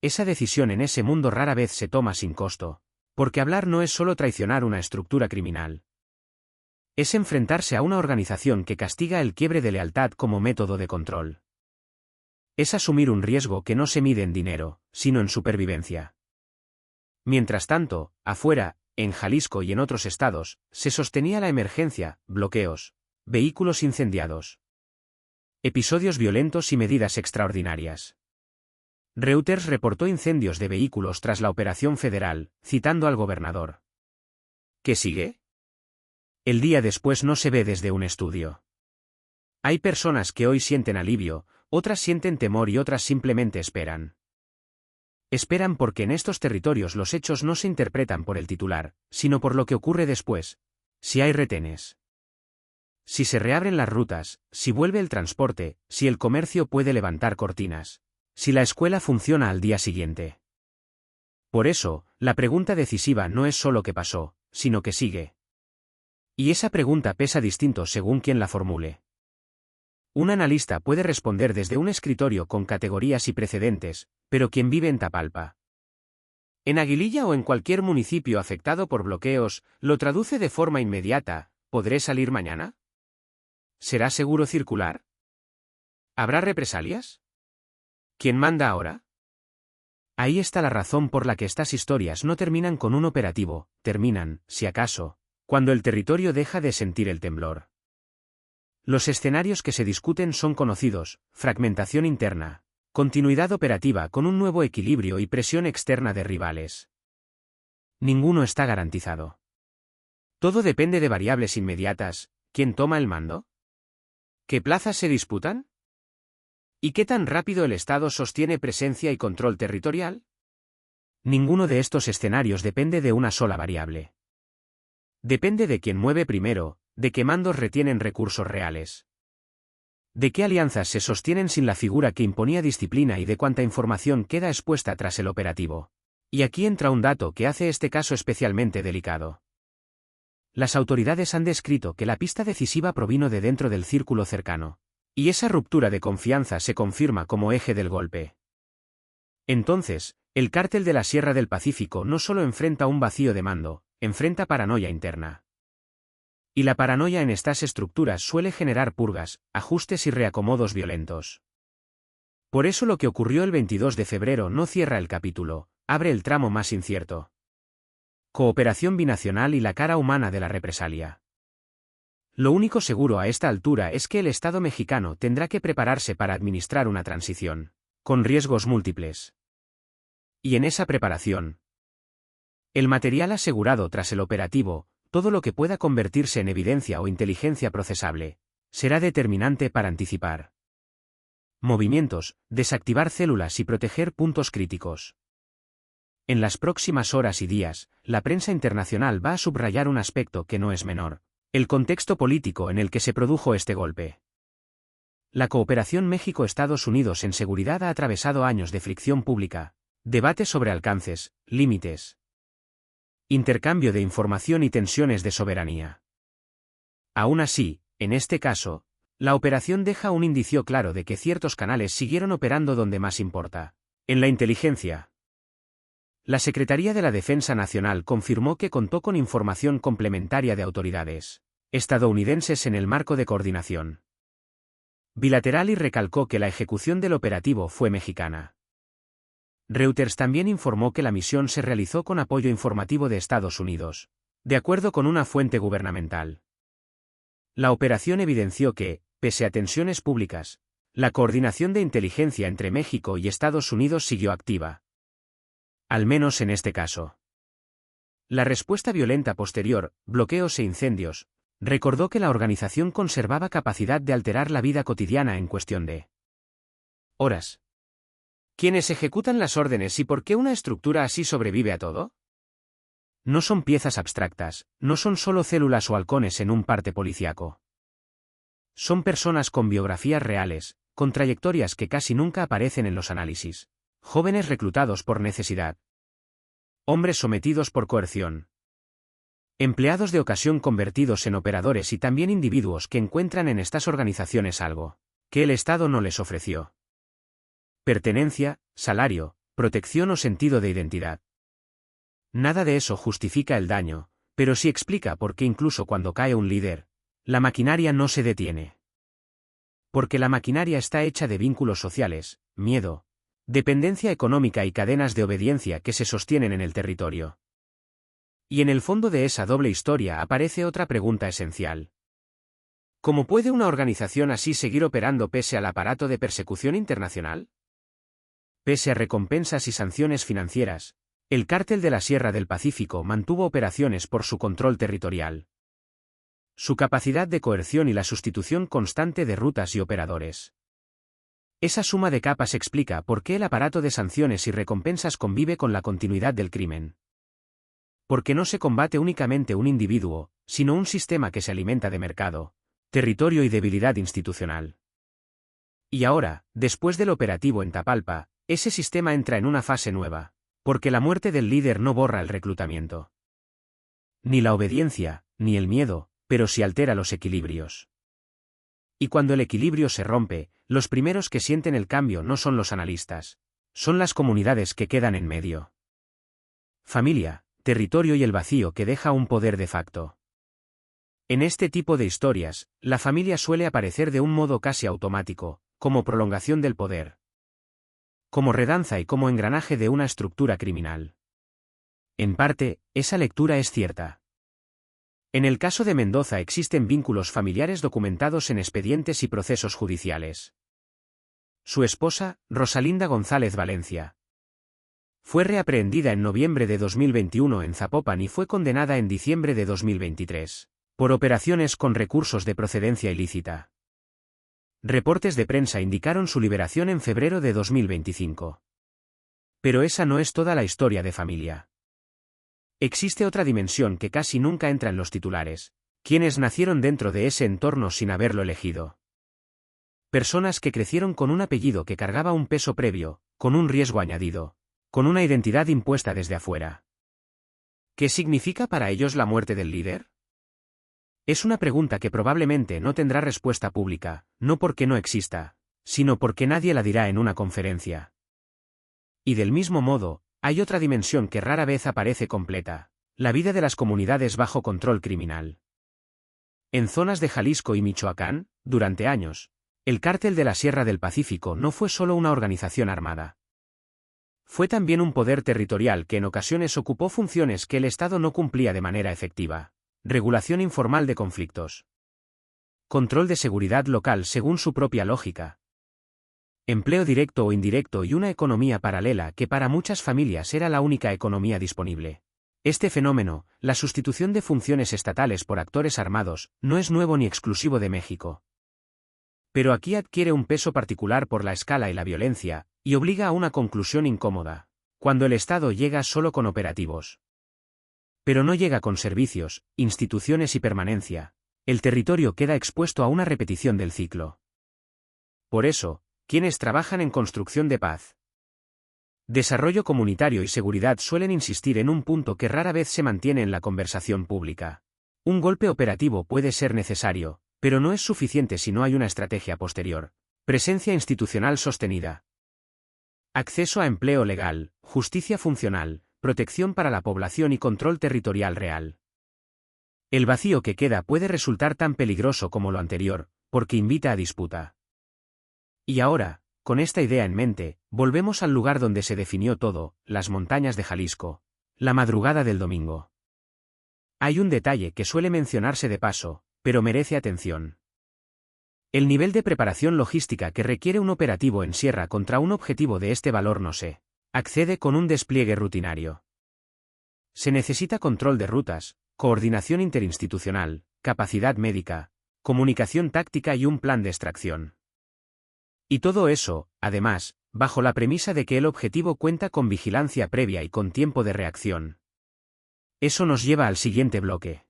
S1: Esa decisión en ese mundo rara vez se toma sin costo, porque hablar no es solo traicionar una estructura criminal. Es enfrentarse a una organización que castiga el quiebre de lealtad como método de control. Es asumir un riesgo que no se mide en dinero, sino en supervivencia. Mientras tanto, afuera, en Jalisco y en otros estados, se sostenía la emergencia, bloqueos, vehículos incendiados, episodios violentos y medidas extraordinarias. Reuters reportó incendios de vehículos tras la operación federal, citando al gobernador. ¿Qué sigue? El día después no se ve desde un estudio. Hay personas que hoy sienten alivio, otras sienten temor y otras simplemente esperan. Esperan porque en estos territorios los hechos no se interpretan por el titular, sino por lo que ocurre después. Si hay retenes, si se reabren las rutas, si vuelve el transporte, si el comercio puede levantar cortinas, si la escuela funciona al día siguiente. Por eso, la pregunta decisiva no es solo qué pasó, sino qué sigue. Y esa pregunta pesa distinto según quien la formule. Un analista puede responder desde un escritorio con categorías y precedentes, pero quien vive en Tapalpa, en Aguililla o en cualquier municipio afectado por bloqueos, lo traduce de forma inmediata: ¿podré salir mañana? ¿Será seguro circular? ¿Habrá represalias? ¿Quién manda ahora? Ahí está la razón por la que estas historias no terminan con un operativo, terminan, si acaso, cuando el territorio deja de sentir el temblor. Los escenarios que se discuten son conocidos: fragmentación interna, continuidad operativa con un nuevo equilibrio y presión externa de rivales. Ninguno está garantizado. Todo depende de variables inmediatas: ¿quién toma el mando? ¿Qué plazas se disputan? ¿Y qué tan rápido el Estado sostiene presencia y control territorial? Ninguno de estos escenarios depende de una sola variable. Depende de quién mueve primero, de qué mandos retienen recursos reales, de qué alianzas se sostienen sin la figura que imponía disciplina y de cuánta información queda expuesta tras el operativo. Y aquí entra un dato que hace este caso especialmente delicado. Las autoridades han descrito que la pista decisiva provino de dentro del círculo cercano, y esa ruptura de confianza se confirma como eje del golpe. Entonces, el cártel de la Sierra del Pacífico no solo enfrenta un vacío de mando, enfrenta paranoia interna. Y la paranoia en estas estructuras suele generar purgas, ajustes y reacomodos violentos. Por eso lo que ocurrió el 22 de febrero no cierra el capítulo, abre el tramo más incierto. Cooperación binacional y la cara humana de la represalia. Lo único seguro a esta altura es que el Estado mexicano tendrá que prepararse para administrar una transición, con riesgos múltiples. Y en esa preparación, el material asegurado tras el operativo, todo lo que pueda convertirse en evidencia o inteligencia procesable, será determinante para anticipar movimientos, desactivar células y proteger puntos críticos. En las próximas horas y días, la prensa internacional va a subrayar un aspecto que no es menor: el contexto político en el que se produjo este golpe. La cooperación México-Estados Unidos en seguridad ha atravesado años de fricción pública, debate sobre alcances, límites, intercambio de información y tensiones de soberanía. Aún así, en este caso, la operación deja un indicio claro de que ciertos canales siguieron operando donde más importa: en la inteligencia. La Secretaría de la Defensa Nacional confirmó que contó con información complementaria de autoridades estadounidenses en el marco de coordinación bilateral y recalcó que la ejecución del operativo fue mexicana. Reuters también informó que la misión se realizó con apoyo informativo de Estados Unidos, de acuerdo con una fuente gubernamental. La operación evidenció que, pese a tensiones públicas, la coordinación de inteligencia entre México y Estados Unidos siguió activa. Al menos en este caso. La respuesta violenta posterior, bloqueos e incendios, Recordó que la organización conservaba capacidad de alterar la vida cotidiana en cuestión de horas. ¿Quiénes ejecutan las órdenes y por qué una estructura así sobrevive a todo? No son piezas abstractas, no son solo células o halcones en un parte policíaco. Son personas con biografías reales, con trayectorias que casi nunca aparecen en los análisis. Jóvenes reclutados por necesidad. Hombres sometidos por coerción. Empleados de ocasión convertidos en operadores y también individuos que encuentran en estas organizaciones algo que el Estado no les ofreció. Pertenencia, salario, protección o sentido de identidad. Nada de eso justifica el daño, pero sí explica por qué incluso cuando cae un líder, la maquinaria no se detiene. Porque la maquinaria está hecha de vínculos sociales, miedo, dependencia económica y cadenas de obediencia que se sostienen en el territorio. Y en el fondo de esa doble historia aparece otra pregunta esencial. ¿Cómo puede una organización así seguir operando pese al aparato de persecución internacional? Pese a recompensas y sanciones financieras, el Cártel de la Sierra del Pacífico mantuvo operaciones por su control territorial. Su capacidad de coerción y la sustitución constante de rutas y operadores. Esa suma de capas explica por qué el aparato de sanciones y recompensas convive con la continuidad del crimen. Porque no se combate únicamente un individuo, sino un sistema que se alimenta de mercado, territorio y debilidad institucional. Y ahora, después del operativo en Tapalpa, ese sistema entra en una fase nueva, porque la muerte del líder no borra el reclutamiento. Ni la obediencia, ni el miedo, pero sí altera los equilibrios. Y cuando el equilibrio se rompe, los primeros que sienten el cambio no son los analistas, son las comunidades que quedan en medio. Familia, territorio y el vacío que deja un poder de facto. En este tipo de historias, la familia suele aparecer de un modo casi automático, como prolongación del poder. Como redanza y como engranaje de una estructura criminal. En parte, esa lectura es cierta. En el caso de Mendoza existen vínculos familiares documentados en expedientes y procesos judiciales. Su esposa, Rosalinda González Valencia, fue reaprehendida en noviembre de 2021 en Zapopan y fue condenada en diciembre de 2023, por operaciones con recursos de procedencia ilícita. Reportes de prensa indicaron su liberación en febrero de 2025. Pero esa no es toda la historia de familia. Existe otra dimensión que casi nunca entra en los titulares, quienes nacieron dentro de ese entorno sin haberlo elegido. Personas que crecieron con un apellido que cargaba un peso previo, con un riesgo añadido, con una identidad impuesta desde afuera. ¿Qué significa para ellos la muerte del líder? Es una pregunta que probablemente no tendrá respuesta pública, no porque no exista, sino porque nadie la dirá en una conferencia. Y del mismo modo, hay otra dimensión que rara vez aparece completa, la vida de las comunidades bajo control criminal. En zonas de Jalisco y Michoacán, durante años, el Cártel de la Sierra del Pacífico no fue solo una organización armada. Fue también un poder territorial que en ocasiones ocupó funciones que el Estado no cumplía de manera efectiva. Regulación informal de conflictos. Control de seguridad local según su propia lógica. Empleo directo o indirecto y una economía paralela que para muchas familias era la única economía disponible. Este fenómeno, la sustitución de funciones estatales por actores armados, no es nuevo ni exclusivo de México. Pero aquí adquiere un peso particular por la escala y la violencia, y obliga a una conclusión incómoda, cuando el Estado llega solo con operativos. Pero no llega con servicios, instituciones y permanencia, el territorio queda expuesto a una repetición del ciclo. Por eso, quienes trabajan en construcción de paz, desarrollo comunitario y seguridad suelen insistir en un punto que rara vez se mantiene en la conversación pública. Un golpe operativo puede ser necesario, pero no es suficiente si no hay una estrategia posterior. Presencia institucional sostenida. Acceso a empleo legal, justicia funcional, protección para la población y control territorial real. El vacío que queda puede resultar tan peligroso como lo anterior, porque invita a disputa. Y ahora, con esta idea en mente, volvemos al lugar donde se definió todo, las montañas de Jalisco, la madrugada del domingo. Hay un detalle que suele mencionarse de paso, pero merece atención. El nivel de preparación logística que requiere un operativo en sierra contra un objetivo de este valor no se accede con un despliegue rutinario. Se necesita control de rutas, coordinación interinstitucional, capacidad médica, comunicación táctica y un plan de extracción. Y todo eso, además, bajo la premisa de que el objetivo cuenta con vigilancia previa y con tiempo de reacción. Eso nos lleva al siguiente bloque.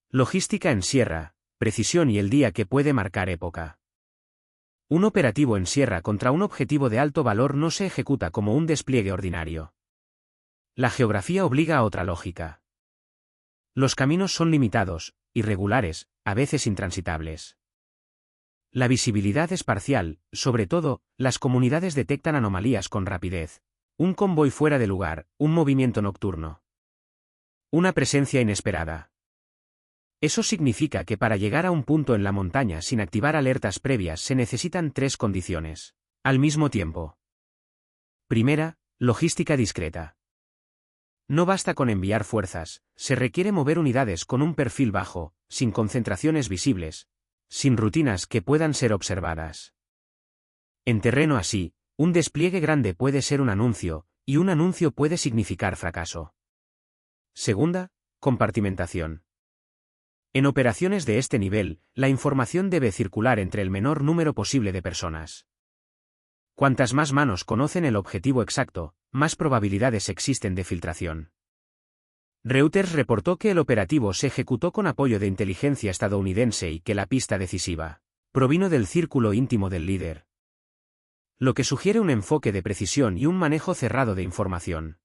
S1: Logística en sierra, precisión y el día que puede marcar época. Un operativo en sierra contra un objetivo de alto valor no se ejecuta como un despliegue ordinario. La geografía obliga a otra lógica. Los caminos son limitados, irregulares, a veces intransitables. La visibilidad es parcial, sobre todo, las comunidades detectan anomalías con rapidez. Un convoy fuera de lugar, un movimiento nocturno. Una presencia inesperada. Eso significa que para llegar a un punto en la montaña sin activar alertas previas se necesitan 3 condiciones, al mismo tiempo. Primera, logística discreta. No basta con enviar fuerzas, se requiere mover unidades con un perfil bajo, sin concentraciones visibles, sin rutinas que puedan ser observadas. En terreno así, un despliegue grande puede ser un anuncio, y un anuncio puede significar fracaso. Segunda, compartimentación. En operaciones de este nivel, la información debe circular entre el menor número posible de personas. Cuantas más manos conocen el objetivo exacto, más probabilidades existen de filtración. Reuters reportó que el operativo se ejecutó con apoyo de inteligencia estadounidense y que la pista decisiva provino del círculo íntimo del líder. Lo que sugiere un enfoque de precisión y un manejo cerrado de información.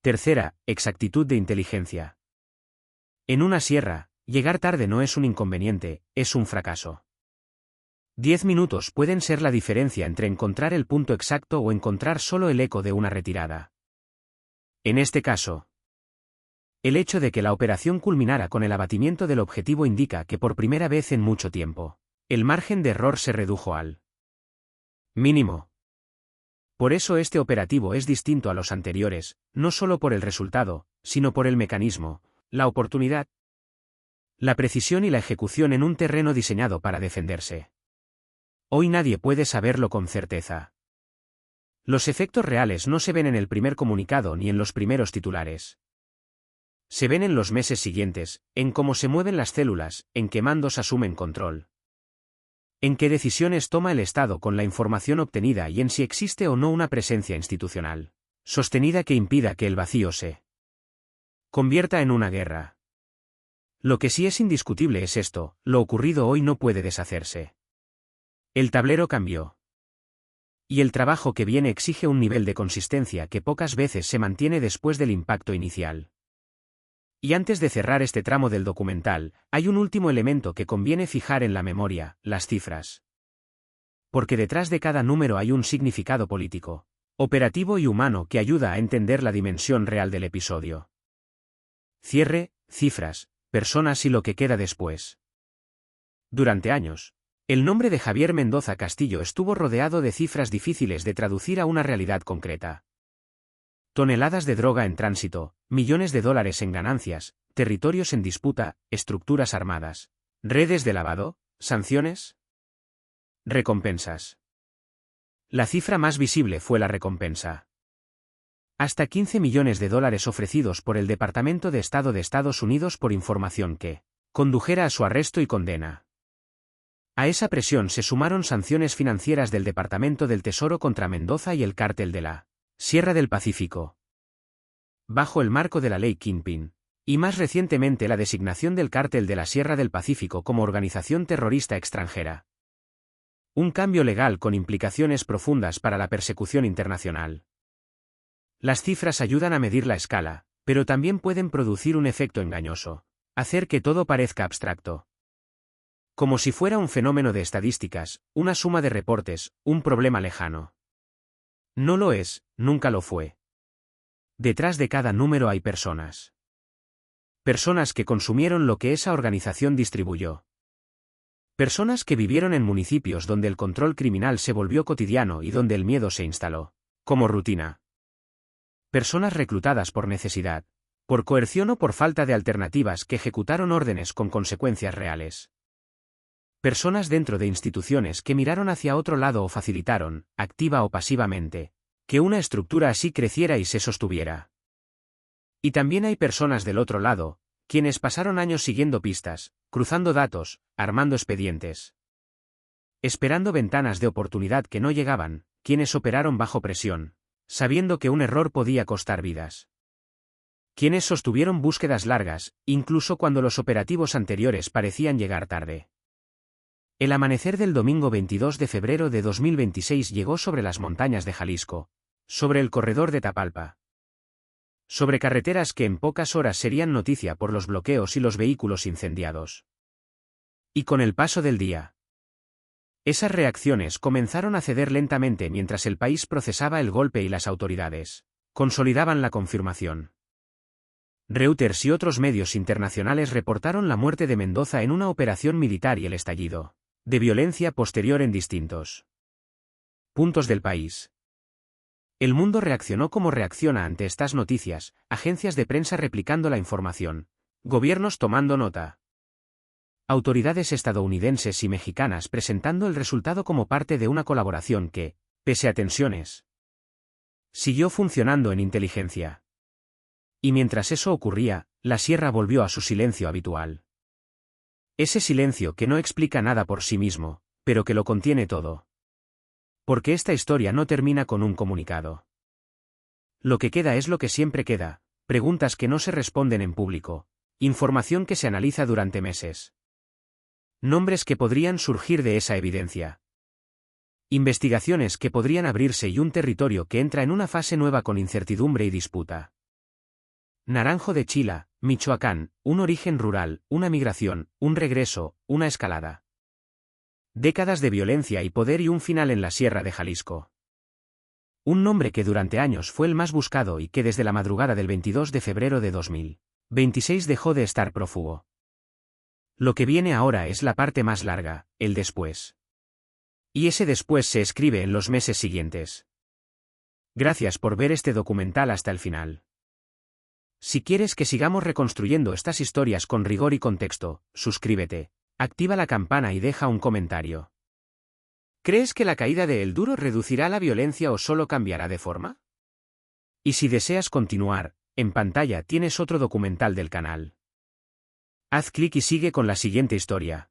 S1: Tercera, exactitud de inteligencia. En una sierra, llegar tarde no es un inconveniente, es un fracaso. 10 minutos pueden ser la diferencia entre encontrar el punto exacto o encontrar solo el eco de una retirada. En este caso, el hecho de que la operación culminara con el abatimiento del objetivo indica que por primera vez en mucho tiempo, el margen de error se redujo al mínimo. Por eso este operativo es distinto a los anteriores, no solo por el resultado, sino por el mecanismo, la oportunidad, la precisión y la ejecución en un terreno diseñado para defenderse. Hoy nadie puede saberlo con certeza. Los efectos reales no se ven en el primer comunicado ni en los primeros titulares. Se ven en los meses siguientes, en cómo se mueven las células, en qué mandos asumen control. En qué decisiones toma el Estado con la información obtenida y en si existe o no una presencia institucional sostenida que impida que el vacío se convierta en una guerra. Lo que sí es indiscutible es esto, lo ocurrido hoy no puede deshacerse. El tablero cambió. Y el trabajo que viene exige un nivel de consistencia que pocas veces se mantiene después del impacto inicial. Y antes de cerrar este tramo del documental, hay un último elemento que conviene fijar en la memoria, las cifras. Porque detrás de cada número hay un significado político, operativo y humano que ayuda a entender la dimensión real del episodio. Cierre, cifras, personas y lo que queda después. Durante años, el nombre de Javier Mendoza Castillo estuvo rodeado de cifras difíciles de traducir a una realidad concreta. Toneladas de droga en tránsito, millones de dólares en ganancias, territorios en disputa, estructuras armadas, redes de lavado, sanciones, recompensas. La cifra más visible fue la recompensa. Hasta 15 millones de dólares ofrecidos por el Departamento de Estado de Estados Unidos por información que condujera a su arresto y condena. A esa presión se sumaron sanciones financieras del Departamento del Tesoro contra Mendoza y el cártel de la Sierra del Pacífico, bajo el marco de la ley Kingpin, y más recientemente la designación del cártel de la Sierra del Pacífico como organización terrorista extranjera. Un cambio legal con implicaciones profundas para la persecución internacional. Las cifras ayudan a medir la escala, pero también pueden producir un efecto engañoso, hacer que todo parezca abstracto. Como si fuera un fenómeno de estadísticas, una suma de reportes, un problema lejano. No lo es, nunca lo fue. Detrás de cada número hay personas. Personas que consumieron lo que esa organización distribuyó. Personas que vivieron en municipios donde el control criminal se volvió cotidiano y donde el miedo se instaló como rutina. Personas reclutadas por necesidad, por coerción o por falta de alternativas que ejecutaron órdenes con consecuencias reales. Personas dentro de instituciones que miraron hacia otro lado o facilitaron, activa o pasivamente, que una estructura así creciera y se sostuviera. Y también hay personas del otro lado, quienes pasaron años siguiendo pistas, cruzando datos, armando expedientes. Esperando ventanas de oportunidad que no llegaban, quienes operaron bajo presión, sabiendo que un error podía costar vidas. Quienes sostuvieron búsquedas largas, incluso cuando los operativos anteriores parecían llegar tarde. El amanecer del domingo 22 de febrero de 2026 llegó sobre las montañas de Jalisco, sobre el corredor de Tapalpa. Sobre carreteras que en pocas horas serían noticia por los bloqueos y los vehículos incendiados. Y con el paso del día, esas reacciones comenzaron a ceder lentamente mientras el país procesaba el golpe y las autoridades consolidaban la confirmación. Reuters y otros medios internacionales reportaron la muerte de Mendoza en una operación militar y el estallido de violencia posterior en distintos puntos del país. El mundo reaccionó como reacciona ante estas noticias, agencias de prensa replicando la información, gobiernos tomando nota, autoridades estadounidenses y mexicanas presentando el resultado como parte de una colaboración que, pese a tensiones, siguió funcionando en inteligencia. Y mientras eso ocurría, la sierra volvió a su silencio habitual. Ese silencio que no explica nada por sí mismo, pero que lo contiene todo. Porque esta historia no termina con un comunicado. Lo que queda es lo que siempre queda, preguntas que no se responden en público, información que se analiza durante meses. Nombres que podrían surgir de esa evidencia. Investigaciones que podrían abrirse y un territorio que entra en una fase nueva con incertidumbre y disputa. Naranjo de Chila, Michoacán, un origen rural, una migración, un regreso, una escalada. Décadas de violencia y poder y un final en la sierra de Jalisco. Un nombre que durante años fue el más buscado y que desde la madrugada del 22 de febrero de 2026 dejó de estar prófugo. Lo que viene ahora es la parte más larga, el después. Y ese después se escribe en los meses siguientes. Gracias por ver este documental hasta el final. Si quieres que sigamos reconstruyendo estas historias con rigor y contexto, suscríbete, activa la campana y deja un comentario. ¿Crees que la caída de El Duro reducirá la violencia o solo cambiará de forma? Y si deseas continuar, en pantalla tienes otro documental del canal. Haz clic y sigue con la siguiente historia.